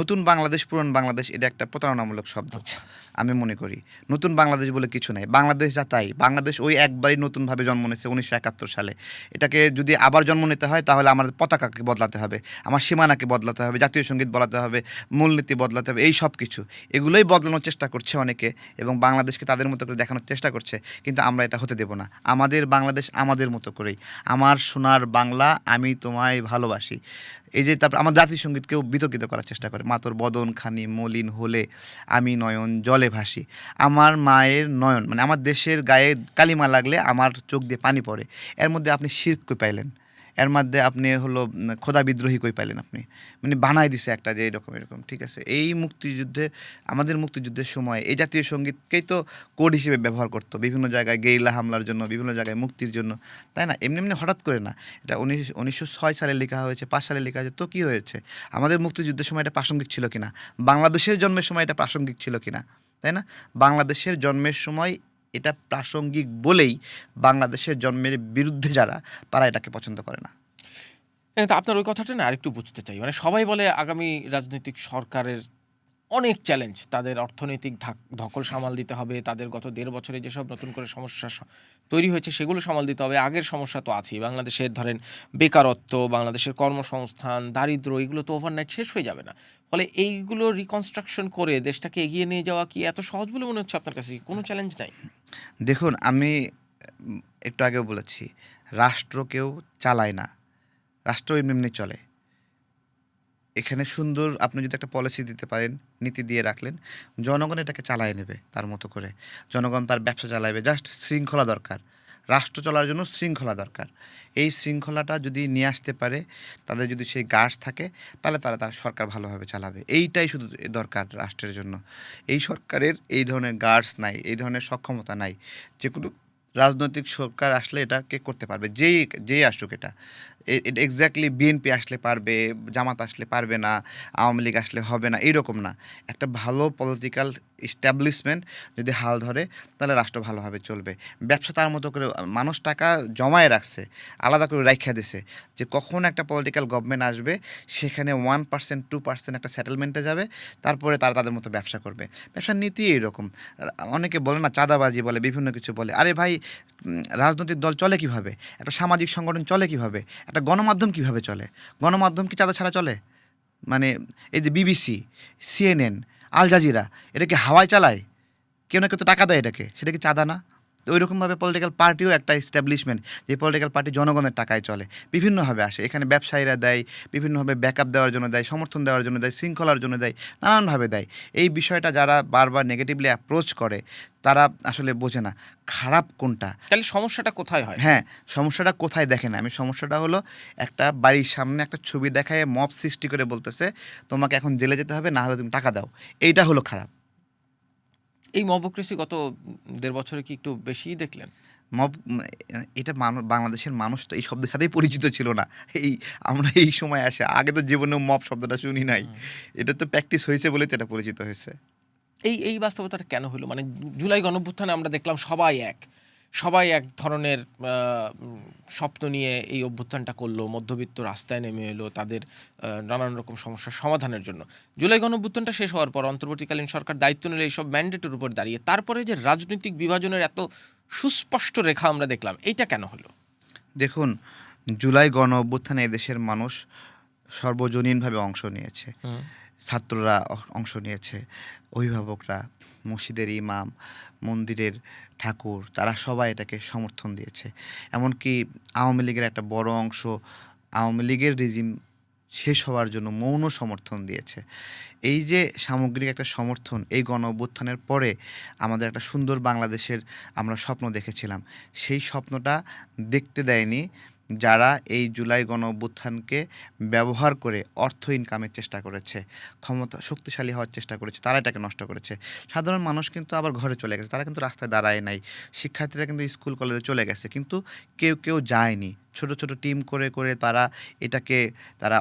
নতুন বাংলাদেশ, পুরান বাংলাদেশ এটা একটা প্রতারণামূলক শব্দ। আচ্ছা, আমি মনে করি নতুন বাংলাদেশ বলে কিছু নাই। বাংলাদেশ যা তাই। বাংলাদেশ ওই একবারই নতুনভাবে জন্ম নিয়েছে 1971 সালে। এটাকে যদি আবার জন্ম নিতে হয় তাহলে আমাদের পতাকাকে বদলাতে হবে, আমার সীমানাকে বদলাতে হবে, জাতীয় সঙ্গীত বদলাতে হবে, মূলনীতি বদলাতে হবে, এই সব কিছু এগুলোই বদলানোর চেষ্টা করছে অনেকে এবং বাংলাদেশকে তাদের মতো করে দেখানোর চেষ্টা করছে। কিন্তু আমরা এটা হতে দেব না। আমাদের বাংলাদেশ আমাদের মতো করেই, আমার সোনার বাংলা, আমি তোমায় ভালোবাসি। এই যে তারপর আমার জাতীয় সঙ্গীতকেও বিতর্কিত করার চেষ্টা করে, মাতর বদন খানি মলিন হলে আমি নয়ন জলে ভাসি। আমার মায়ের নয়ন মানে আমার দেশের গায়ে কালিমা লাগলে আমার চোখ দিয়ে পানি পড়ে। এর মধ্যে আপনি শিরক কই পাইলেন? এর মধ্যে আপনি হলো খোদা বিদ্রোহী কই পাইলেন আপনি? মানে বানায় দিছে একটা যে এরকম এরকম, ঠিক আছে? এই মুক্তিযুদ্ধে, আমাদের মুক্তিযুদ্ধের সময় এই জাতীয় সঙ্গীতকেই তো কোড হিসেবে ব্যবহার করতো বিভিন্ন জায়গায় গেরিলা হামলার জন্য, বিভিন্ন জায়গায় মুক্তির জন্য, তাই না? এমনি এমনি হঠাৎ করে না। এটা 1906 সালে লেখা হয়েছে, 5 সালে লেখা হয়েছে, তো কি হয়েছে? আমাদের মুক্তিযুদ্ধের সময় এটা প্রাসঙ্গিক ছিল কিনা, বাংলাদেশের জন্মের সময় এটা প্রাসঙ্গিক ছিল কিনা, তাই না? বাংলাদেশের জন্মের সময় এটা প্রাসঙ্গিক বলেই বাংলাদেশের জন্মের বিরুদ্ধে যারা, তারা এটাকে পছন্দ করে না। তো আপনার ওই কথাটা না আরেকটু বুঝতে চাই। মানে সবাই বলে আগামী রাজনৈতিক সরকারের অনেক চ্যালেঞ্জ। তাদের অর্থনৈতিক ধকল সামাল দিতে হবে। তাদের গত ১.৫ বছরে যেসব নতুন করে সমস্যা তৈরি হয়েছে সেগুলো সামাল দিতে হবে। আগের সমস্যা তো আছেই। বাংলাদেশের ধরেন বেকারত্ব, বাংলাদেশের কর্মসংস্থান, দারিদ্র্য এগুলো তো ওভারনাইট শেষ হয়ে যাবে না। ফলে এইগুলো রিকনস্ট্রাকশন করে দেশটাকে এগিয়ে নিয়ে যাওয়া কি এত সহজ বলে মনে হচ্ছে আপনার কাছে? কোনো চ্যালেঞ্জ নাই? দেখুন, আমি একটু আগেও বলেছি, রাষ্ট্র কেউ চালায় না, রাষ্ট্র এমনি এমনি চলে। এখানে সুন্দর আপনি যদি একটা পলিসি দিতে পারেন, নীতি দিয়ে রাখলেন, জনগণ এটাকে চালায় নেবে তার মতো করে। জনগণ তার ব্যবসা চালাবে, জাস্ট শৃঙ্খলা দরকার। রাষ্ট্র চলার জন্য শৃঙ্খলা দরকার। এই শৃঙ্খলাটা যদি নিয়ে আসতে পারে, তাদের যদি সেই গার্ডস থাকে, তাহলে তার সরকার ভালোভাবে চালাবে। এইটাই শুধু দরকার রাষ্ট্রের জন্য। এই সরকারের এই ধরনের গার্ডস নাই, এই ধরনের সক্ষমতা নাই। যে কোনো রাজনৈতিক সরকার আসলে এটাকে করতে পারবে, যেই আসুক। এটা এটা এক্স্যাক্টলি বিএনপি আসলে পারবে, জামাত আসলে পারবে না, আওয়ামী লীগ আসলে হবে না, এইরকম না। একটা ভালো পলিটিক্যাল এস্টাবলিশমেন্ট যদি হাল ধরে, তাহলে রাষ্ট্র ভালোভাবে চলবে। ব্যবসা তার মতো করে, মানুষ টাকা জমায়ে রাখছে, আলাদা করে রাইখা দিছে, যে কখন একটা পলিটিক্যাল গভর্নমেন্ট আসবে, সেখানে 1% 2% একটা সেটেলমেন্টে যাবে, তারপরে তারা তাদের মতো ব্যবসা করবে। ব্যবসার নীতি এইরকম। অনেকে বলে না, চাঁদাবাজি বলে, বিভিন্ন কিছু বলে। আরে ভাই, রাজনৈতিক দল চলে কিভাবে? একটা সামাজিক সংগঠন চলে কিভাবে? একটা গণমাধ্যম কিভাবে চলে? গণমাধ্যম কি চাঁদা ছাড়া চলে? মানে এই যে বিবিসি, সিএনএন, আল জাজিরা, এটা কি হাওয়ায় চালায়? কেউ না কেউ তো টাকা দেয় এটাকে, সেটা কি চাঁদা না? তো ওইরকমভাবে পলিটিক্যাল পার্টিও একটা এস্টাবলিশমেন্ট, যে পলিটিক্যাল পার্টি জনগণের টাকায় চলে, বিভিন্নভাবে আসে। এখানে ব্যবসায়ীরা দেয়, বিভিন্নভাবে ব্যাকআপ দেওয়ার জন্য দেয়, সমর্থন দেওয়ার জন্য দেয়, শৃঙ্খলার জন্য দেয়, নানানভাবে দেয়। এই বিষয়টা যারা বারবার নেগেটিভলি অ্যাপ্রোচ করে, তারা আসলে বোঝে না খারাপ কোনটা। তাহলে সমস্যাটা কোথায় হয়? হ্যাঁ, সমস্যাটা কোথায় দেখেন, আমি সমস্যাটা হলো, একটা বাড়ির সামনে একটা ছবি দেখায় মব সৃষ্টি করে বলতেছে, তোমাকে এখন জেলে যেতে হবে, না হলে তুমি টাকা দাও। এইটা হলো খারাপ। এই মবক্রেসি গত ১.৫ বছরে কি একটু বেশিই দেখলেন? মব এটা বাংলাদেশের মানুষ তো এই শব্দের সাথেই পরিচিত ছিল না। এই আমরা এই সময় আসে, আগে তো জীবনেও মব শব্দটা শুনি নাই। এটা তো প্র্যাকটিস হয়েছে বলেই তো এটা পরিচিত হয়েছে। এই বাস্তবতাটা কেন হলো? মানে জুলাই গণঅভ্যুত্থানে আমরা দেখলাম সবাই এক। সবাই এক ধরনের স্বপ্ন নিয়ে এই অভ্যুত্থানটা করলো। মধ্যবিত্ত রাস্তায় নেমে এলো তাদের নানান রকম সমস্যার সমাধানের জন্য। জুলাই গণঅভ্যুত্থানটা শেষ হওয়ার পর অন্তর্বর্তীকালীন সরকার দায়িত্ব নিলে এইসব ম্যান্ডেটের উপর দাঁড়িয়ে তারপরে যে রাজনৈতিক বিভাজনের এত সুস্পষ্ট রেখা আমরা দেখলাম, এইটা কেন হলো? দেখুন, জুলাই গণ অভ্যুত্থানে এদেশের মানুষ সর্বজনীনভাবে অংশ নিয়েছে। ছাত্ররা অংশ নিয়েছে, অভিভাবকরা, মসজিদের ইমাম, মন্দিরের ঠাকুর, তারা সবাই এটাকে সমর্থন দিয়েছে। এমনকি আওয়ামী লীগের একটা বড় অংশ আওয়ামী লীগের রেজিম শেষ হওয়ার জন্য মৌন সমর্থন দিয়েছে। এই যে সামগ্রিক একটা সমর্থন, এই গণ অভ্যুত্থানের পরে আমাদের একটা সুন্দর বাংলাদেশের আমরা স্বপ্ন দেখেছিলাম। সেই স্বপ্নটা দেখতে দেয়নি যারা এই জুলাই গণ অভ্যুত্থানকে ব্যবহার করে অর্থ ইনকামের চেষ্টা করেছে, ক্ষমতা শক্তিশালী হওয়ার চেষ্টা করেছে, তারা এটাকে নষ্ট করেছে। সাধারণ মানুষ কিন্তু আবার ঘরে চলে গেছে, তারা কিন্তু রাস্তায় দাঁড়ায় নাই। শিক্ষার্থীরা কিন্তু স্কুল কলেজে চলে গেছে, কিন্তু কেউ কেউ যায়নি। ছোট ছোট টিম করে করে তারা এটাকে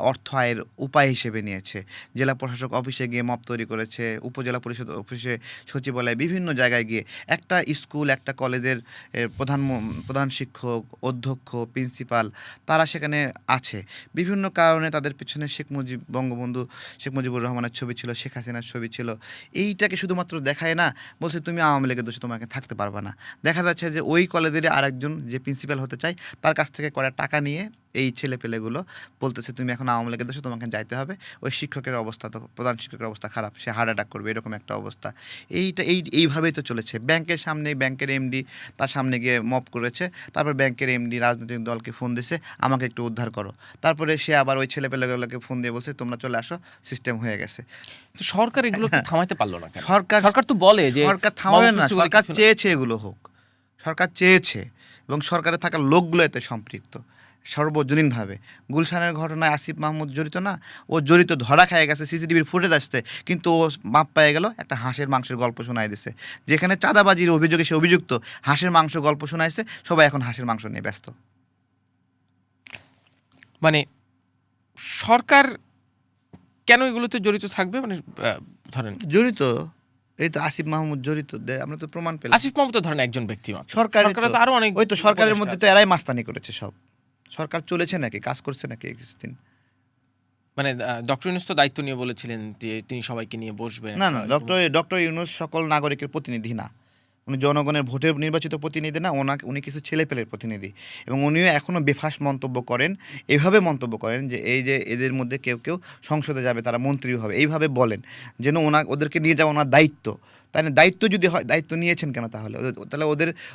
অর্থ আয়ের উপায় হিসেবে নিয়েছে। জেলা প্রশাসক অফিসে গিয়ে মব তৈরি করেছে, উপজেলা পরিষদ অফিসে, সচিবালয়ে, বিভিন্ন জায়গায় গিয়ে একটা স্কুল, একটা কলেজের প্রধান শিক্ষক, অধ্যক্ষ, প্রিন্সিপাল, তারা সেখানে আছে। বিভিন্ন কারণে তাদের পিছনে বঙ্গবন্ধু শেখ মুজিবুর রহমানের ছবি ছিল, শেখ হাসিনার ছবি ছিল। এইটাকে শুধুমাত্র দেখায় না, বলছে তুমি আওয়ামী লীগের দোষে তোমাকে থাকতে পারবা না। দেখা যাচ্ছে যে ওই কলেজের আরেকজন যে প্রিন্সিপাল হতে চায়, তার কাছ থেকে করা টাকা নিয়ে এই ছেলেপেলেগুলো বলতেছে তুমি এখন আওয়ামী লীগের দোষে তোমাকে যাইতে হবে। ওই শিক্ষকের অবস্থা তো, প্রধান শিক্ষকের অবস্থা খারাপ, সে হার্ট অ্যাটাক করবে, এরকম একটা অবস্থা। এইভাবেই তো চলেছে। ব্যাংকের সামনে ব্যাংকের এমডি তার সামনে গিয়ে মব করেছে, তারপর ব্যাংকের এমডি রাজনৈতিক দলকে ফোন দিছে, আমাকে একটু উদ্ধার করো। তারপরে সে আবার ওই ছেলেপেলেগুলোকে ফোন দিয়ে বলছে তোমরা চলে আসো, সিস্টেম হয়ে গেছে। তো সরকার এগুলো তো থামাইতে পারলো না কেন? সরকার তো বলে যে সরকার থামাবে না, মবক্রেসি বলে সরকার কিছু না। চেয়েছে এগুলো হোক, সরকার চেয়েছে, এবং সরকারে থাকা লোকগুলো এতে সম্পৃক্ত। সর্বজনীনভাবে। গুলশানের ঘটনায় আসিফ মাহমুদ জড়িত না, ও জড়িত ধরা খেয়ে গেছে, সিসিটিভির ফুটেজ আসছে, কিন্তু ও মাপ পেয়ে গেল, একটা হাঁসের মাংসের গল্প শোনায় দিছে। যেখানে চাঁদাবাজির অভিযোগে সে অভিযুক্ত, হাঁসের মাংস গল্প শোনাইছে, সবাই এখন হাঁসের মাংস নিয়ে ব্যস্ত। মানে সরকার কেন এগুলোতে জড়িত থাকবে? মানে ধরেন জড়িত, এই তো আসিফ মাহমুদ জড়িত, আমরা তো প্রমাণ পেলাম। আসিফ মাহমুদ তো ধরেন একজন ব্যক্তি মাত্র, সরকারের সরকারে তো আরো অনেক ওই তো সরকারের উপদেষ্টা মধ্যে তো আছে। এরাই মাস্তানি করেছে সব। সরকার চলেছে নাকি, কাজ করছে নাকি কিছুদিন? মানে ডক্টর ইউনূস তো দায়িত্ব নিয়ে বলেছিলেন যে তিনি সবাইকে নিয়ে বসবেন। না, ডক্টর ইউনূস সকল নাগরিকের প্রতিনিধি না, উনি জনগণের ভোটে নির্বাচিত প্রতিনিধি না, উনি কিছু ছেলেপেলের প্রতিনিধি। এবং উনিও এখনও বেফাঁস মন্তব্য করেন, এভাবে মন্তব্য করেন যে এই যে এদের মধ্যে কেউ কেউ সংসদে যাবে, তারা মন্ত্রী হবে, এইভাবে বলেন যেন ওদেরকে নিয়ে যাওয়া ওনার দায়িত্ব। তাই না? দায়িত্ব যদি হয়, দায়িত্ব নিয়েছেন কেন তাহলে? তাহলে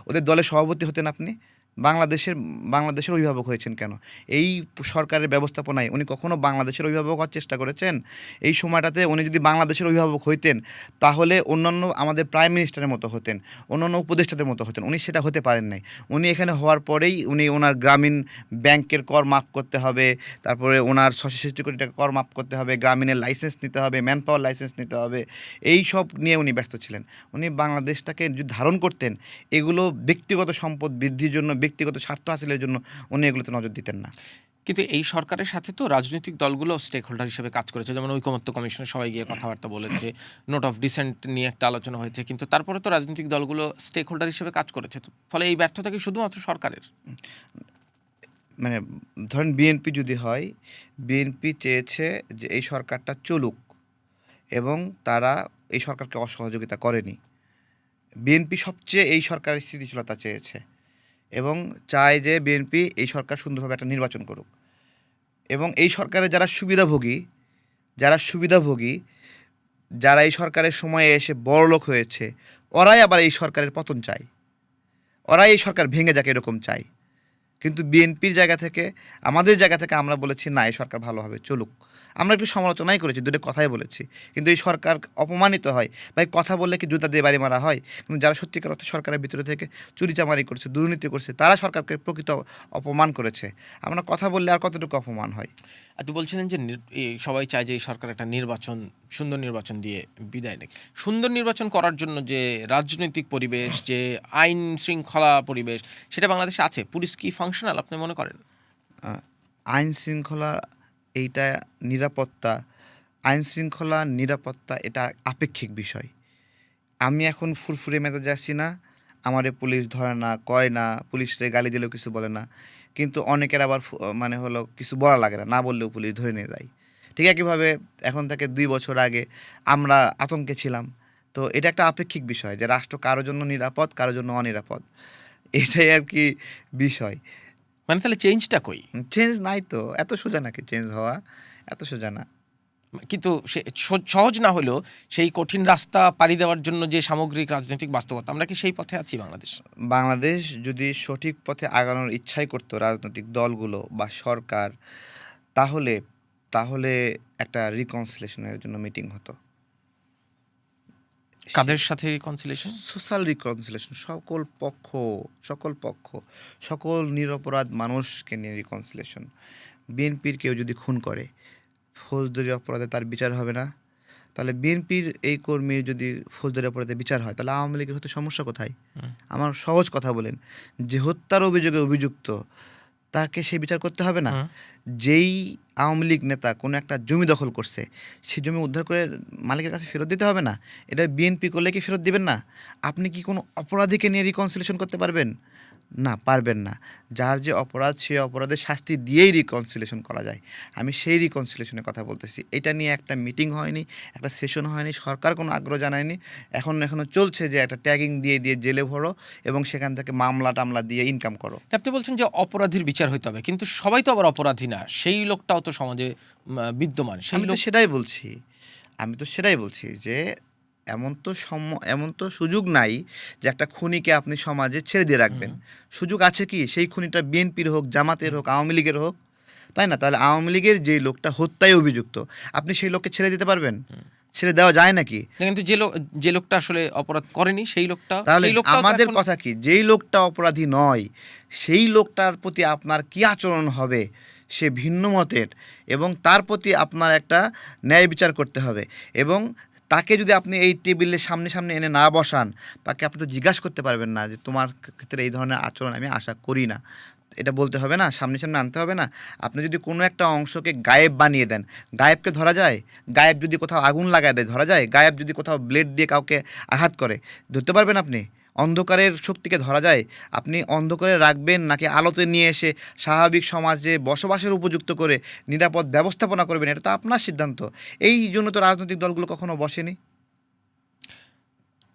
ওদের দলের সভাপতি হতেন আপনি। বাংলাদেশের অভিভাবক হয়েছেন কেন? এই সরকারের ব্যবস্থাপনায় উনি কখনো বাংলাদেশের অভিভাবক হওয়ার চেষ্টা করেছেন? এই সময়টাতে উনি যদি বাংলাদেশের অভিভাবক হইতেন, তাহলে অন্যান্য আমাদের প্রাইম মিনিস্টারের মতো হতেন, অন্যান্য উপদেষ্টাদের মতো হতেন। উনি সেটা হতে পারেন নাই। উনি এখানে হওয়ার পরেই উনি ওনার গ্রামীণ ব্যাংকের কর মাফ করতে হবে, তারপরে ওনার ৬৬ কোটি টাকা কর মাফ করতে হবে, গ্রামীণের লাইসেন্স নিতে হবে, ম্যান পাওয়ার লাইসেন্স নিতে হবে, এই সব নিয়ে উনি ব্যস্ত ছিলেন। উনি বাংলাদেশটাকে যদি ধারণ করতেন, এগুলো ব্যক্তিগত সম্পদ বৃদ্ধির জন্য, ব্যক্তিগত স্বার্থ হাসিলের জন্য উনি এগুলোতে নজর দিতেন না। কিন্তু এই সরকারের সাথে তো রাজনৈতিক দলগুলো স্টেক হোল্ডার হিসেবে কাজ করেছে, যেমন ঐকমত্য কমিশনে সবাই গিয়ে কথাবার্তা বলেছে, নোট অফ ডিসেন্ট নিয়ে একটা আলোচনা হয়েছে, কিন্তু তারপরে তো রাজনৈতিক দলগুলো স্টেক হোল্ডার হিসেবে কাজ করেছে। তো ফলে এই ব্যর্থতা কি শুধুমাত্র সরকারের? মানে ধরেন বিএনপি যদি হয়, বিএনপি চেয়েছে যে এই সরকারটা চলুক, এবং তারা এই সরকারকে অসহযোগিতা করেনি। বিএনপি সবচেয়ে এই সরকারের স্থিতিশীলতা চেয়েছে এবং চায় যে বিএনপি এই সরকার সুন্দরভাবে একটা নির্বাচন করুক। এবং এই সরকারের যারা সুবিধাভোগী, যারা এই সরকারের সময়ে এসে বড়লোক হয়েছে, ওরাই আবার এই সরকারের পতন চায়, ওরাই এই সরকার ভেঙে যাক এরকম চায়। কিন্তু বিএনপির জায়গা থেকে, আমাদের জায়গা থেকে আমরা বলেছি না, এই সরকার ভালোভাবে চলুক। আমরা একটু সমালোচনাই করেছি, দুটো কথাই বলেছি, কিন্তু এই সরকার অপমানিত হয়। ভাই, কথা বললে কি জুতা দিয়ে বাড়ি মারা হয়? কিন্তু যারা সত্যিকার অর্থে সরকারের ভিতরে থেকে চুরিচামারি করছে, দুর্নীতি করছে, তারা সরকারকে প্রকৃত অপমান করেছে। আমরা কথা বললে আর কতটুকু অপমান হয়? আর তো বলছিলেন যে সবাই চায় যে এই সরকার একটা সুন্দর নির্বাচন দিয়ে বিদায় নেয়। সুন্দর নির্বাচন করার জন্য যে রাজনৈতিক পরিবেশ, যে আইন শৃঙ্খলা পরিবেশ, সেটা বাংলাদেশে আছে? পুলিশ কি ফাংশনাল আপনি মনে করেন? আইন শৃঙ্খলা, এইটা নিরাপত্তা এটা আপেক্ষিক বিষয়। আমি এখন ফুরফুরে মেজাজে আছি না, আমারে পুলিশ ধরে না, কয় না, পুলিশরে গালি দিলেও কিছু বলে না। কিন্তু অনেকের আবার মানে হলো কিছু বলা লাগে না, না বললেও পুলিশ ধরে নিয়ে যায়। ঠিক একইভাবে এখন থেকে ২ বছর আগে আমরা আতঙ্কে ছিলাম। তো এটা একটা আপেক্ষিক বিষয় যে রাষ্ট্র কারোর জন্য নিরাপদ, কারোর জন্য অনিরাপদ। এটাই আর কি বিষয়। মানে তাহলে চেঞ্জটা কই? চেঞ্জ নাই তো, এত সোজা নাকি চেঞ্জ হওয়া? এত সোজা না। কিন্তু সে সহজ না হলেও সেই কঠিন রাস্তা পাড়ি দেওয়ার জন্য যে সামগ্রিক রাজনৈতিক বাস্তবতা, আমরা কি সেই পথে আছি বাংলাদেশ? বাংলাদেশ যদি সঠিক পথে আগানোর ইচ্ছাই করতো রাজনৈতিক দলগুলো বা সরকার, তাহলে তাহলে একটা রিকনসিলেশনের জন্য মিটিং হতো। কাদের সাথে রিকনসিলিয়েশন? সোশ্যাল রিকনসিলেশন, সকল পক্ষ, সকল নিরপরাধ মানুষকে নিয়ে রিকনসিলেশন। বিএনপির কেউ যদি খুন করে, ফৌজদারি অপরাধে তার বিচার হবে না, তাহলে বিএনপির এই কর্মীর যদি ফৌজদারি অপরাধে বিচার হয়, তাহলে আওয়ামী লীগের হতে সমস্যা কোথায়? আমার সহজ কথা বলেন, যে হত্যার অভিযোগে অভিযুক্ত, তাকে সে বিচার করতে হবে না? যেই আওয়ামী লীগ নেতা কোনো একটা জমি দখল করছে, সেই জমি উদ্ধার করে মালিকের কাছে ফেরত দিতে হবে না? এটা বিএনপি করলে কি ফেরত দিবেন না? আপনি কি কোনো অপরাধীকে নিয়ে রিকনসিলেশন করতে পারবেন? না, পারবেন না। যার যে অপরাধ, সেই অপরাধের শাস্তি দিয়েই রিকনসিলেশন করা যায়। আমি সেই রিকনসিলেশনের কথা বলতেছি। এটা নিয়ে একটা মিটিং হয়নি, একটা সেশন হয়নি, সরকার কোনো আগ্রহ জানায়নি। এখনও চলছে যে একটা ট্যাগিং দিয়ে জেলে ভরো এবং সেখান থেকে মামলা-টামলা দিয়ে ইনকাম করো। আপনি বলছেন যে অপরাধীর বিচার হইতে হবে, কিন্তু সবাই তো আবার অপরাধী না, সেই লোকটাও তো সমাজে বিদ্যমান। আমি তো সেটাই বলছি যে এমন তো সুযোগ নাই যে একটা খুনিকে আপনি সমাজে ছেড়ে দিয়ে রাখবেন। সুযোগ আছে কি? সেই খুনিটা বিএনপির হোক, জামাতের হোক, আওয়ামী লীগের হোক, তাই না? তাহলে আওয়ামী লীগের যেই লোকটা হত্যায় অভিযুক্ত, আপনি সেই লোককে ছেড়ে দিতে পারবেন? ছেড়ে দেওয়া যায় নাকি? কিন্তু যে লোকটা আসলে অপরাধ করেনি তাহলে সেই লোকটাও তো আমাদের এখন কথা কি, যেই লোকটা অপরাধী নয় সেই লোকটার প্রতি আপনার কি আচরণ হবে, সে ভিন্ন মতের, এবং তার প্রতি আপনার একটা ন্যায় বিচার করতে হবে। এবং তাকে যদি আপনি এই টেবিলের সামনে সামনে এনে না বসান, তাকে আপনি তো জিজ্ঞাসা করতে পারবেন না যে তোমার ক্ষেত্রে এই ধরনের আচরণ আমি আশা করি না, এটা বলতে হবে না, সামনে সামনে আনতে হবে না? আপনি যদি কোনো একটা অংশকে গায়েব বানিয়ে দেন, গায়েবকে ধরা যায়? গায়েব যদি কোথাও আগুন লাগায় দেয় ধরা যায়? গায়েব যদি কোথাও ব্লেড দিয়ে কাউকে আঘাত করে ধরতে পারবেন আপনি? অন্ধকারের শক্তিকে ধরা যায়? আপনি অন্ধকারে রাখবেন নাকি আলোতে নিয়ে এসে স্বাভাবিক সমাজে বসবাসের উপযুক্ত করে নিরাপদ ব্যবস্থাপনা করবেন, এটা তো আপনার সিদ্ধান্ত। এই জন্য তো রাজনৈতিক দলগুলো কখনো বসেনি।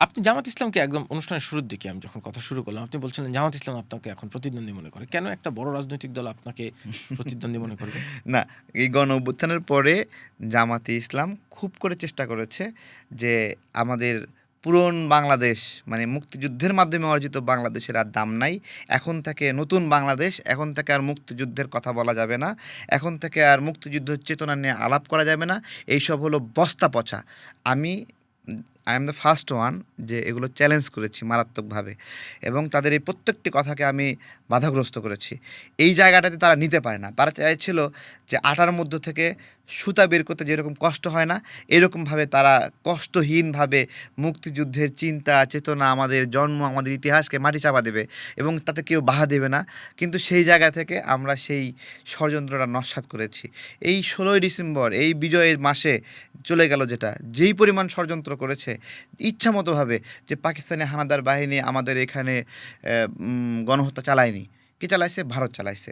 আপনি জামাত ইসলামকে একদম অনুষ্ঠানের শুরুর দিকে আমি যখন কথা শুরু করলাম আপনি বলছিলেন জামাত ইসলাম আপনাকে এখন প্রতিদ্বন্দ্বী মনে করে। কেন একটা বড় রাজনৈতিক দল আপনাকে প্রতিদ্বন্দ্বী মনে করবে? না, এই গণ অভ্যুত্থানের পরে জামাতে ইসলাম খুব করে চেষ্টা করেছে যে আমাদের পুরন বাংলাদেশ, মানে মুক্তিযুদ্ধের মাধ্যমে অর্জিত বাংলাদেশের আর দাম নাই। এখন থেকে নতুন বাংলাদেশ, এখন থেকে আর মুক্তিযুদ্ধের কথা বলা যাবে না, এখন থেকে আর মুক্তিযুদ্ধের চেতনা নিয়ে আলাপ করা যাবে না। এইসব হলো বস্তা পচা। আমি I am the first one যে এগুলো চ্যালেঞ্জ করেছি মারাত্মকভাবে, এবং তাদের এই প্রত্যেকটি কথাকে আমি বাধাগ্রস্ত করেছি। এই জায়গাটাতে তারা নিতে পারে না। তারা চাইছিল যে আটার মধ্য থেকে সুতা বের করতে যেরকম কষ্ট হয় না, এরকমভাবে তারা কষ্টহীনভাবে মুক্তিযুদ্ধের চিন্তা চেতনা, আমাদের জন্ম, আমাদের ইতিহাসকে মাটি চাপা দেবে এবং তাতে কেউ বাধা দেবে না। কিন্তু সেই জায়গা থেকে আমরা সেই ষড়যন্ত্রটা নস্যাৎ করেছি। এই ১৬ই ডিসেম্বর, এই বিজয়ের মাসে চলে গেল যেটা, যেই পরিমাণ ষড়যন্ত্র করেছে ইচ্ছামতোভাবে, যে পাকিস্তানি হানাদার বাহিনী আমাদের এখানে গণহত্যা চালায়নি। কে চালাইছে? ভারত চালাইছে।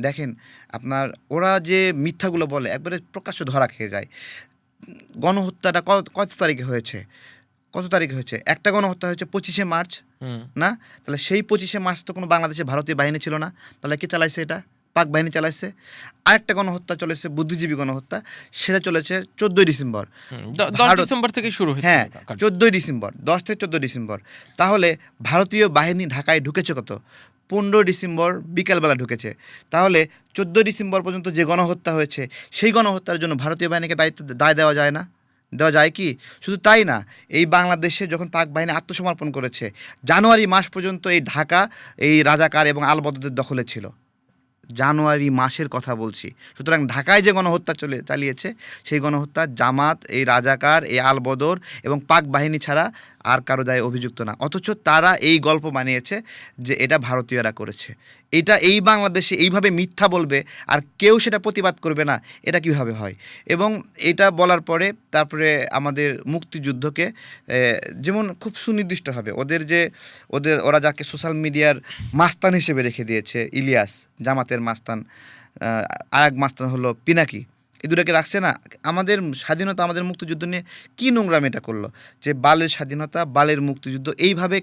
দেখেন আপনার, ওরা যে মিথ্যাগুলো বলে একবারে প্রকাশ্য ধরা খেয়ে যায়। গণহত্যাটা কত তারিখে হয়েছে? কত তারিখে হয়েছে? একটা গণহত্যা হয়েছে ২৫শে মার্চ, না? তাহলে সেই ২৫শে মার্চ তো কোনো বাংলাদেশে ভারতীয় বাহিনী ছিল না। তাহলে কে চালাইছে এটা? পাক বাহিনী চালাইছে। আরেকটা গণহত্যা চলেছে, বুদ্ধিজীবী গণহত্যা, সেটা চলেছে ১৪ই ডিসেম্বর। ১০ ভারত, ডিসেম্বর থেকে শুরু হয়েছে। হ্যাঁ, ১৪ই ডিসেম্বর, ১০ থেকে ১৪ ডিসেম্বর। তাহলে ভারতীয় বাহিনী ঢাকায় ঢুকেছে কত? ১৫ ডিসেম্বর বিকালবেলা ঢুকেছে। তাহলে ১৪ ডিসেম্বর পর্যন্ত যে গণহত্যা হয়েছে, সেই গণহত্যার জন্য ভারতীয় বাহিনীকে দায় দেওয়া যায় না? দেওয়া যায় কি? শুধু তাই না, এই বাংলাদেশে যখন পাক বাহিনী আত্মসমর্পণ করেছে, জানুয়ারি মাস পর্যন্ত এই ঢাকা এই রাজাকার এবং আলবদরদের দখলে ছিল। জানুয়ারি মাসের কথা বলছি। সুতরাং ঢাকায় যে গণহত্যা চালিয়েছে, সেই গণহত্যা জামাত, এই রাজাকার, এই আলবদর এবং পাক বাহিনী ছাড়া আর কারো দায়ে অভিযুক্ত না। অথচ তারা এই গল্প বানিয়েছে যে এটা ভারতীয়রা করেছে। এটা এই বাংলাদেশে এইভাবে মিথ্যা বলবে আর কেউ সেটা প্রতিবাদ করবে না, এটা কিভাবে হয়? এবং এটা বলার পরে তারপরে আমাদের মুক্তিযুদ্ধকে যেমন খুব সুনির্দিষ্টভাবে ওরা যাকে সোশ্যাল মিডিয়ার মাস্তান হিসেবে রেখে দিয়েছে, ইলিয়াস, জামাতের মাস্তান, আরেক মাস্তান হলো পিনাকি, এই দুটাকে রাখছে না। আমাদের স্বাধীনতা, আমাদের মুক্তিযুদ্ধ নিয়ে কী নোংরামি এটা করলো, যে বালের স্বাধীনতা, বালের মুক্তিযুদ্ধ, এইভাবে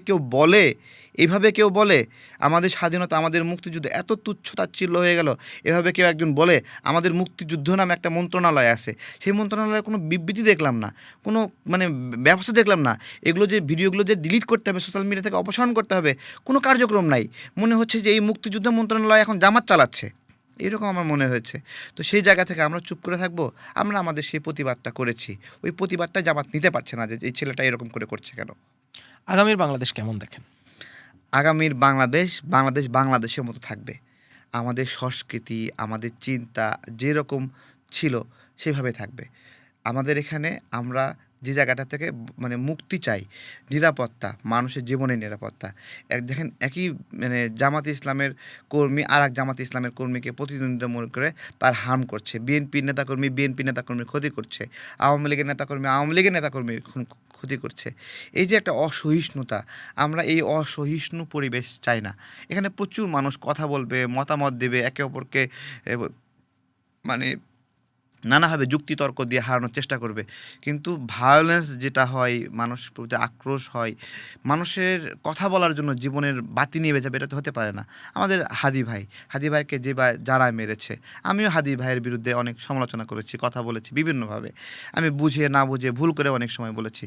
কেউ বলে আমাদের স্বাধীনতা, আমাদের মুক্তিযুদ্ধ এত তুচ্ছ তাচ্ছিল্য হয়ে গেল। এভাবে কেউ একজন বলে? আমাদের মুক্তিযুদ্ধ নামে একটা মন্ত্রণালয় আছে, সেই মন্ত্রণালয়ে কোনো বিবৃতি দেখলাম না, কোনো মানে ব্যবস্থা দেখলাম না। এগুলো যে ভিডিওগুলো যে ডিলিট করতে হবে, সোশ্যাল মিডিয়া থেকে অপসারণ করতে হবে, কোনো কার্যক্রম নাই। মনে হচ্ছে যে এই মুক্তিযুদ্ধ মন্ত্রণালয় এখন জামাত চালাচ্ছে, এরকম আমার মনে হয়েছে। তো সেই জায়গা থেকে আমরা চুপ করে থাকবো? আমরা আমাদের সেই প্রতিবাদটা করেছি, ওই প্রতিবাদটা জামাত নিতে পারছে না যে এই ছেলেটা এরকম করে করছে কেন। আগামীর বাংলাদেশ কেমন দেখেন? আগামীর বাংলাদেশের মতো থাকবে। আমাদের সংস্কৃতি, আমাদের চিন্তা যেরকম ছিল সেভাবে থাকবে। আমাদের এখানে আমরা যে জায়গাটা থেকে মানে মুক্তি চাই, নিরাপত্তা, মানুষের জীবনের নিরাপত্তা। দেখেন, একই মানে জামাতে ইসলামের কর্মী আর এক জামাতে ইসলামের কর্মীকে প্রতিদ্বন্দ্বিতা মনে করে তার হার্ম করছে, বিএনপির নেতাকর্মীর ক্ষতি করছে, আওয়ামী লীগের নেতাকর্মীর ক্ষতি করছে। এই যে একটা অসহিষ্ণুতা, আমরা এই অসহিষ্ণু পরিবেশ চাই না। এখানে প্রচুর মানুষ কথা বলবে, মতামত দেবে, একে অপরকে মানে নানাভাবে যুক্তিতর্ক দিয়ে হারানোর চেষ্টা করবে। কিন্তু ভায়োলেন্স যেটা হয়, মানুষ প্রতি আক্রোশ হয়, মানুষের কথা বলার জন্য জীবনের বাতি নিয়ে যাবে, এটা তো হতে পারে না। আমাদের হাদি ভাইকে যারা মেরেছে, আমিও হাদি ভাইয়ের বিরুদ্ধে অনেক সমালোচনা করেছি, কথা বলেছি বিভিন্নভাবে, আমি বুঝে না বুঝে ভুল করে অনেক সময় বলেছি।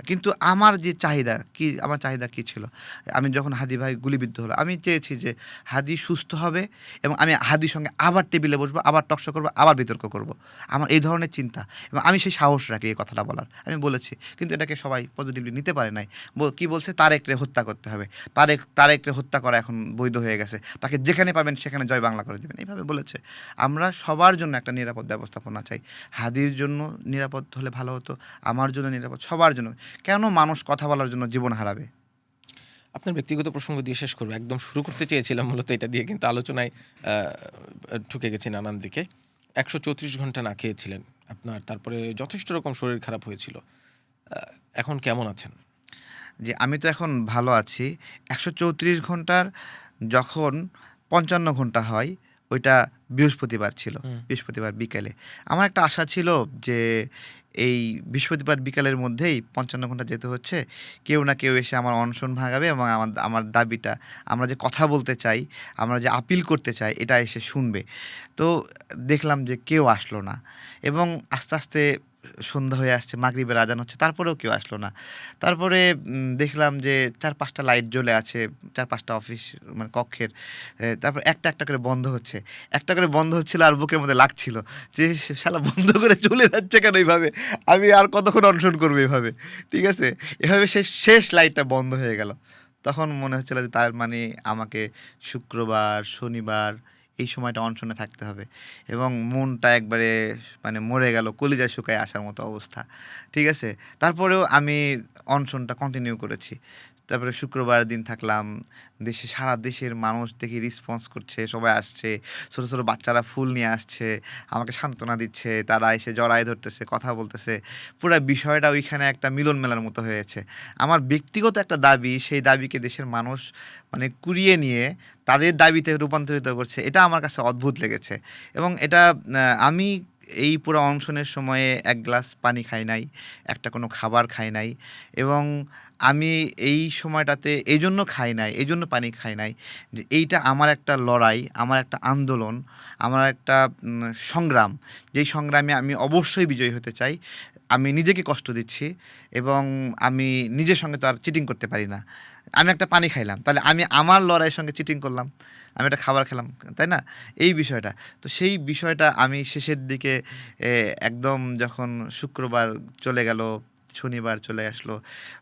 কিন্তু আমার চাহিদা কী ছিল? আমি যখন হাদি ভাই গুলিবিদ্ধ হলো, আমি চেয়েছি যে হাদি সুস্থ হবে এবং আমি হাদির সঙ্গে আবার টেবিলে বসবো, আবার টকশো করবো, আবার বিতর্ক করব। আমার এই ধরনের চিন্তা, এবং আমি সেই সাহস রাখি এই কথাটা বলার, আমি বলেছি। কিন্তু এটাকে সবাই পজিটিভলি নিতে পারে নাই। কি বলছে, তারেকরে হত্যা করতে হবে, তারেকরে হত্যা করা এখন বৈধ হয়ে গেছে, তাকে যেখানে পাবেন সেখানে জয় বাংলা করে দেবেন, এইভাবে বলেছে। আমরা সবার জন্য একটা নিরাপদ ব্যবস্থাপনা চাই। হাদির জন্য নিরাপদ হলে ভালো হতো, আমার জন্য নিরাপদ, সবার জন্য। কেন মানুষ কথা বলার জন্য জীবন হারাবে? আপনার ব্যক্তিগত প্রসঙ্গ দিয়ে শেষ করবো, একদম শুরু করতে চেয়েছিলাম মূলত এটা দিয়ে, কিন্তু আলোচনায় ঢুকে গেছি নানান দিকে। 134 ঘন্টা না খেয়েছিলেন আপনার, তারপরে যথেষ্ট রকম শরীর খারাপ হয়েছিল। এখন কেমন আছেন? যে আমি তো এখন ভালো আছি। 134 ঘন্টার যখন 55 ঘন্টা হয়, ওইটা বৃহস্পতিবার ছিল। হুম। বৃহস্পতিবার বিকেলে। আমার একটা আশা ছিল যে এই বৃহস্পতিবার বিকালের মধ্যেই 55 ঘন্টা যেতে হচ্ছে, কেউ না কেউ এসে আমার অনশন ভাঙাবে এবং আমার আমার দাবিটা, আমরা যে কথা বলতে চাই, আমরা যে আপিল করতে চাই, এটা এসে শুনবে। তো দেখলাম যে কেউ আসলো না, এবং আস্তে আস্তে সন্ধ্যা হয়ে আসছে, মাগরিবের আজান হচ্ছে, তারপরেও কেউ আসলো না। তারপরে দেখলাম যে 4-5টা লাইট জ্বলে আছে, 4-5টা অফিস মানে কক্ষের। তারপর একটা একটা করে বন্ধ হচ্ছে, একটা করে বন্ধ হচ্ছিল, আর বুকের মধ্যে লাগছিল যে শালা বন্ধ করে চলে যাচ্ছে কেন এইভাবে, আমি আর কতক্ষণ অনশন করবো এভাবে, ঠিক আছে। এভাবে শেষ শেষ লাইটটা বন্ধ হয়ে গেল। তখন মনে হচ্ছিল যে তার মানে আমাকে শুক্রবার, শনিবার এই সময়টা অনশনে থাকতে হবে, এবং মনটা একবারে মানে মরে গেল, কলিজা শুকায় আসার মতো অবস্থা, ঠিক আছে। তারপরেও আমি অনশনটা কন্টিনিউ করেছি। তারপরে শুক্রবার দিন থাকলাম, সারা দেশের মানুষ দেখি রেসপন্স করছে, সবাই আসছে, ছোটো ছোটো বাচ্চারা ফুল নিয়ে আসছে, আমাকে সান্ত্বনা দিচ্ছে, তারা এসে জড়ায় ধরতেছে, কথা বলতেছে। পুরো বিষয়টা ওইখানে একটা মিলন মেলার মতো হয়েছে। আমার ব্যক্তিগত একটা দাবি, সেই দাবিকে দেশের মানুষ মানে কুড়িয়ে নিয়ে তাদের দাবিতে রূপান্তরিত করছে, এটা আমার কাছে অদ্ভুত লেগেছে। এবং এটা আমি এই পুরো অনশনের সময়ে এক গ্লাস পানি খাই নাই, একটা কোনো খাবার খাই নাই, এবং আমি এই সময়টাতে এই জন্য খাই নাই, এই জন্য পানি খাই নাই যে এইটা আমার একটা লড়াই, আমার একটা আন্দোলন, আমার একটা সংগ্রাম, যেই সংগ্রামে আমি অবশ্যই বিজয়ী হতে চাই। আমি নিজেকে কষ্ট দিচ্ছি, এবং আমি নিজের সঙ্গে তো আর চিটিং করতে পারি না। আমি একটা পানি খাইলাম, তাহলে আমি আমার লড়াইয়ের সঙ্গে চিটিং করলাম, আমি একটা খাবার খেলাম, তাই না? এই বিষয়টা, তো সেই বিষয়টা আমি শেষের দিকে একদম যখন শুক্রবার চলে গেল, শনিবার চলে আসলো,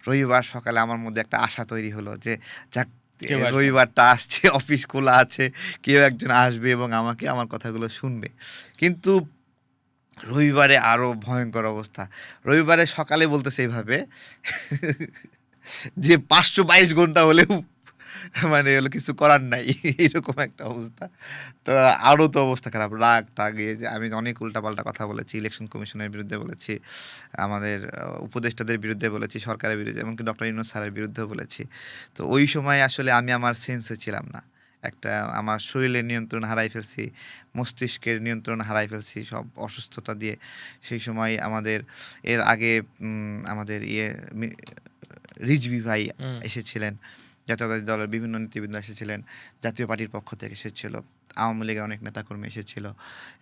রবিবার সকালে আমার মধ্যে একটা আশা তৈরি হলো যে যাক, কেউ আসবে না। রবিবারটা আসছে, অফিস খোলা আছে, কেউ একজন আসবে এবং আমাকে আমার কথাগুলো শুনবে। কিন্তু রবিবারে আরো ভয়ঙ্কর অবস্থা। রবিবারে সকালে বলতেছে এইভাবে যে 522 ঘন্টা হলেও মানে হলো কিছু করার নাই, এরকম একটা অবস্থা। তো আরও তো অবস্থা খারাপ, রাগ টাগে যে আমি অনেক উল্টাপাল্টা কথা বলেছি, ইলেকশন কমিশনের বিরুদ্ধে বলেছি, আমাদের উপদেষ্টাদের বিরুদ্ধে বলেছি, সরকারের বিরুদ্ধে, এমনকি ডক্টর ইউনূস স্যারের বিরুদ্ধেও বলেছি। তো ওই সময় আসলে আমি আমার সেন্সে ছিলাম না। একটা আমার শরীরের নিয়ন্ত্রণ হারাই ফেলছি, মস্তিষ্কের নিয়ন্ত্রণ হারাই ফেলছি, সব অসুস্থতা দিয়ে। সেই সময় আমাদের এর আগে আমাদের রিজভী ভাই হুম। এসেছিলেন, জাতীয়তাবাদী দলের বিভিন্ন নেতৃবৃন্দ এসেছিলেন, জাতীয় পার্টির পক্ষ থেকে এসেছিল, আওয়ামী লীগের অনেক নেতাকর্মী এসেছিল,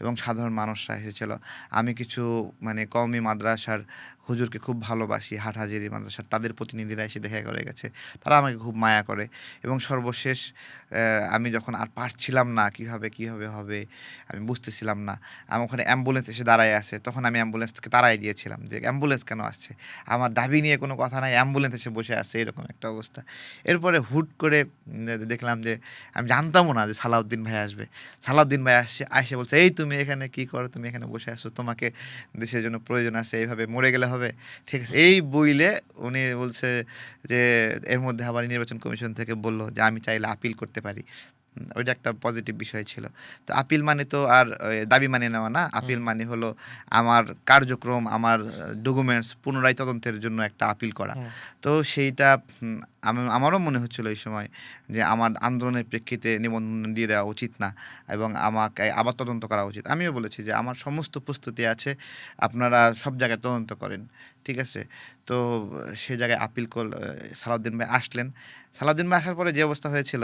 এবং সাধারণ মানুষরা এসেছিল। আমি কিছু মানে কওমি মাদ্রাসার হুজুরকে খুব ভালোবাসি, হাটহাজারী মাদ্রাসার, তাদের প্রতিনিধিরা এসে দেখা করে গেছে, তারা আমাকে খুব মায়া করে। এবং সর্বশেষ আমি যখন আর পারছিলাম না, কীভাবে হবে আমি বুঝতেছিলাম না, আমি ওখানে অ্যাম্বুলেন্স এসে দাঁড়ায় আছে, তখন আমি অ্যাম্বুলেন্সকে তাড়াই দিয়েছিলাম যে অ্যাম্বুলেন্স কেন আসছে, আমার দাবি নিয়ে কোনো কথা নাই, অ্যাম্বুলেন্স এসে বসে আছে, এরকম একটা অবস্থা। এরপরে হুট করে দেখলাম যে আমি জানতামও না যে সালাউদ্দিন ভাই আসবে। সালাউদ্দিন ভাই এসে বলছে, এই তুমি এখানে কি করো, তুমি এখানে বসে আসো, তোমাকে দেশের জন্য প্রয়োজন আছে, এইভাবে মরে গেলে হবে, ঠিক আছে। এই বইলে উনি বলছে যে এর মধ্যে আবার নির্বাচন কমিশন থেকে বলল যে আমি চাইলে আপিল করতে পারি। ওইটা একটা পজিটিভ বিষয় ছিল। তো আপিল মানে তো আর দাবি মানে নেওয়া না, আপিল মানে হলো আমার কার্যক্রম, আমার ডকুমেন্টস পুনরায় তদন্তের জন্য একটা আপিল করা। হুম। তো সেইটা আমারও মনে হচ্ছিল এই সময় যে আমার আন্দোলনের প্রেক্ষিতে নিবন্ধন দিয়ে দেওয়া উচিত না, এবং আমাকে আবার তদন্ত করা উচিত। আমিও বলেছি যে আমার সমস্ত প্রস্তুতি আছে, আপনারা সব জায়গায় তদন্ত করেন, ঠিক আছে। তো সে জায়গায় আপিল সালাউদ্দিন ভাই আসলেন। সালাউদ্দিন ভাই আসার পরে যে অবস্থা হয়েছিল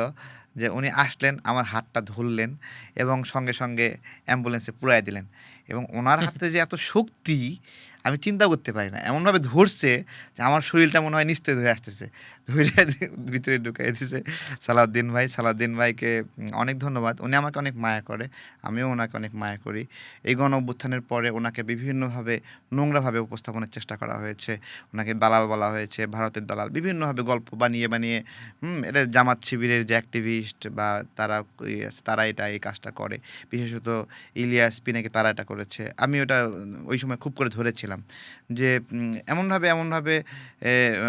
যে উনি আসলেন, আমার হাতটা ধরলেন, এবং সঙ্গে সঙ্গে অ্যাম্বুলেন্সে পুরাই দিলেন, এবং ওনার হাতে যে এত শক্তি আমি চিন্তা করতে পারি না, এমনভাবে ধরছে যে আমার শরীরটা মনে হয় নিস্তেজ হয়ে আসতেছে, ধরে ভিতরে ঢুকাই দিছে সালাউদ্দিন ভাই। সালাউদ্দিন ভাইকে অনেক ধন্যবাদ, উনি আমাকে অনেক মায়া করে, আমিও ওনাকে অনেক মায়া করি। এই গণ অভ্যুত্থানের পরে ওনাকে বিভিন্নভাবে নোংরাভাবে উপস্থাপনের চেষ্টা করা হয়েছে, ওনাকে দালাল বলা হয়েছে, ভারতের দালাল, বিভিন্নভাবে গল্প বানিয়ে বানিয়ে এটা জামাত শিবিরের যে অ্যাক্টিভিস্ট বা তারা তারা এটা এই কাজটা করে, বিশেষত ইলিয়াস পিনাকি তারা এটা করেছে। আমি ওটা ওই সময় খুব করে ধরেছিলাম যে এমনভাবে এমনভাবে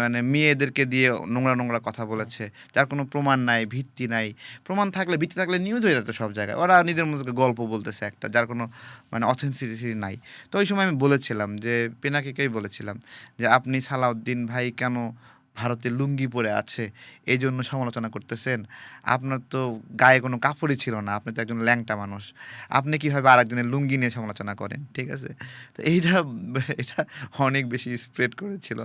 মানে মেয়েদেরকে দিয়ে নোংরা নোংরা কথা বলেছে যার কোনো প্রমাণ নাই, ভিত্তি নাই। প্রমাণ থাকলে, ভিত্তি থাকলে নিউজ হয়ে যেত সব জায়গায়, ওরা নিজের মতো করে গল্প বলতেছে একটা, যার কোনো মানে অথেন্টিসিটি নাই। তো ওই সময় আমি বলেছিলাম যে পিনাকিকেই বলেছিলাম যে আপনি সালাউদ্দিন ভাই কেন ভারতে লুঙ্গি পরে আছে এই জন্য সমালোচনা করতেছেন? আপনার তো গায়ে কোনো কাপড়ই ছিল না, আপনি তো একজন ল্যাংটা মানুষ, আপনি কীভাবে আরেকজনের লুঙ্গি নিয়ে সমালোচনা করেন? ঠিক আছে, তো এটা অনেক বেশি স্প্রেড করেছিল।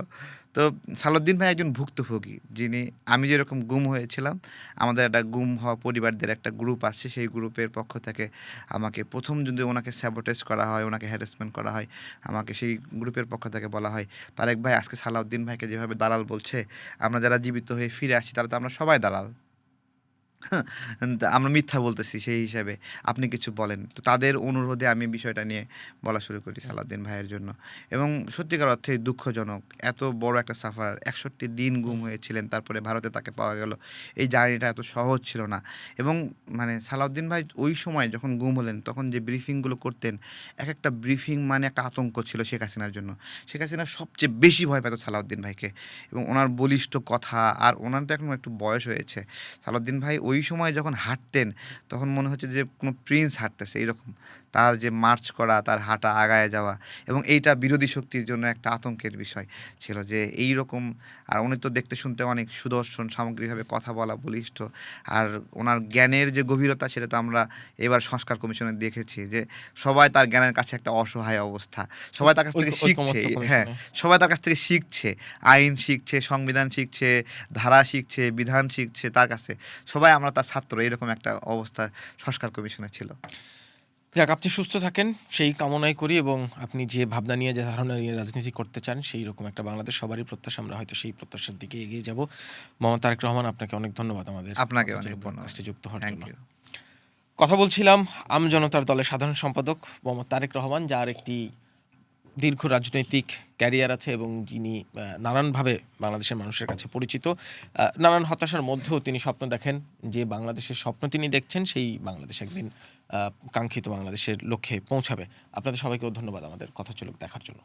তো সালাউদ্দিন ভাই একজন ভুক্তভোগী, যিনি, আমি যেরকম গুম হয়েছিলাম, আমাদের একটা গুম হওয়া পরিবারদের একটা গ্রুপ আছে, সেই গ্রুপের পক্ষ থেকে আমাকে প্রথম যদি ওনাকে স্যাবোটেজ করা হয়, ওনাকে হ্যারাসমেন্ট করা হয়, আমাকে সেই গ্রুপের পক্ষ থেকে বলা হয়, তারেক ভাই আজকে সালাউদ্দিন ভাইকে যেভাবে দালাল বলছে, আমরা যারা জীবিত হয়ে ফিরে আসছি তারা তো আমরা সবাই দালাল, আমরা মিথ্যা বলতেছি সেই হিসাবে আপনি কিছু বলেন। তো তাদের অনুরোধে আমি বিষয়টা নিয়ে বলা শুরু করি সালাউদ্দিন ভাইয়ের জন্য। এবং সত্যিকার অর্থেই দুঃখজনক, এত বড় একটা সাফার, ৬১ দিন গুম হয়েছিলেন, তারপরে ভারতে তাকে পাওয়া গেল। এই জার্নিটা এত সহজ ছিল না। এবং মানে সালাউদ্দিন ভাই ওই সময় যখন গুম হলেন তখন যে ব্রিফিংগুলো করতেন, এক একটা ব্রিফিং মানে একটা আতঙ্ক ছিল শেখ হাসিনার জন্য। শেখ হাসিনা সবচেয়ে বেশি ভয় পেত সালাউদ্দিন ভাইকে, এবং ওনার বলিষ্ঠ কথা, আর ওনার তো এখন একটু বয়স হয়েছে। সালাউদ্দিন ভাই ওই সময় যখন হাঁটতেন তখন মনে হচ্ছে যে কোনো প্রিন্স হাঁটতেছে এইরকম, তার যে মার্চ করা, তার হাঁটা, আগায় যাওয়া, এবং এইটা বিরোধী শক্তির জন্য একটা আতঙ্কের বিষয় ছিল যে এই রকম। আর উনি তো দেখতে শুনতে অনেক সুদর্শন, সামগ্রিকভাবে কথা বলা, বলিষ্ঠ, আর ওনার জ্ঞানের যে গভীরতা সেটা তো আমরা এবার সংস্কার কমিশনে দেখেছি যে সবাই তার জ্ঞানের কাছে একটা অসহায় অবস্থা, সবাই তার কাছ থেকে শিখছে। ঐকমত্য হ্যাঁ, কমিশনে। সবাই তার কাছ থেকে শিখছে, আইন শিখছে, সংবিধান শিখছে, ধারা শিখছে, বিধান শিখছে তার কাছে, সবাই আমরা তার ছাত্র, এরকম একটা অবস্থা সংস্কার কমিশনে ছিল। যাক, আপনি সুস্থ থাকেন সেই কামনাই করি, এবং আপনি যে ভাবনা নিয়ে, যে ধারণা নিয়ে রাজনীতি করতে চান, সেই রকম একটা বাংলাদেশ সবারই প্রত্যাশা। আমরা হয়তো সেই প্রত্যাশার দিকে এগিয়ে যাব। মোহাম্মদ তারেক রহমান, আপনাকে অনেক ধন্যবাদ আমাদের আপনাকে কথাচল অনেক ধন্যবাদ, পডকাস্টে যুক্ত হওয়ার থ্যাংক জন্য। ইউ। কথা বলছিলাম আমজনতার দলের সাধারণ সম্পাদক মোহাম্মদ তারেক রহমান, যার একটি দীর্ঘ রাজনৈতিক ক্যারিয়ার আছে এবং যিনি নানানভাবে বাংলাদেশের মানুষের কাছে পরিচিত। নানান হতাশার মধ্যেও তিনি স্বপ্ন দেখেন, যে বাংলাদেশের স্বপ্ন তিনি দেখছেন সেই বাংলাদেশ একদিন কাঙ্ক্ষিত বাংলাদেশের লক্ষ্যে পৌঁছাবে। আপনাদের সবাইকেও ধন্যবাদ আমাদের কথা চলুক দেখার জন্য।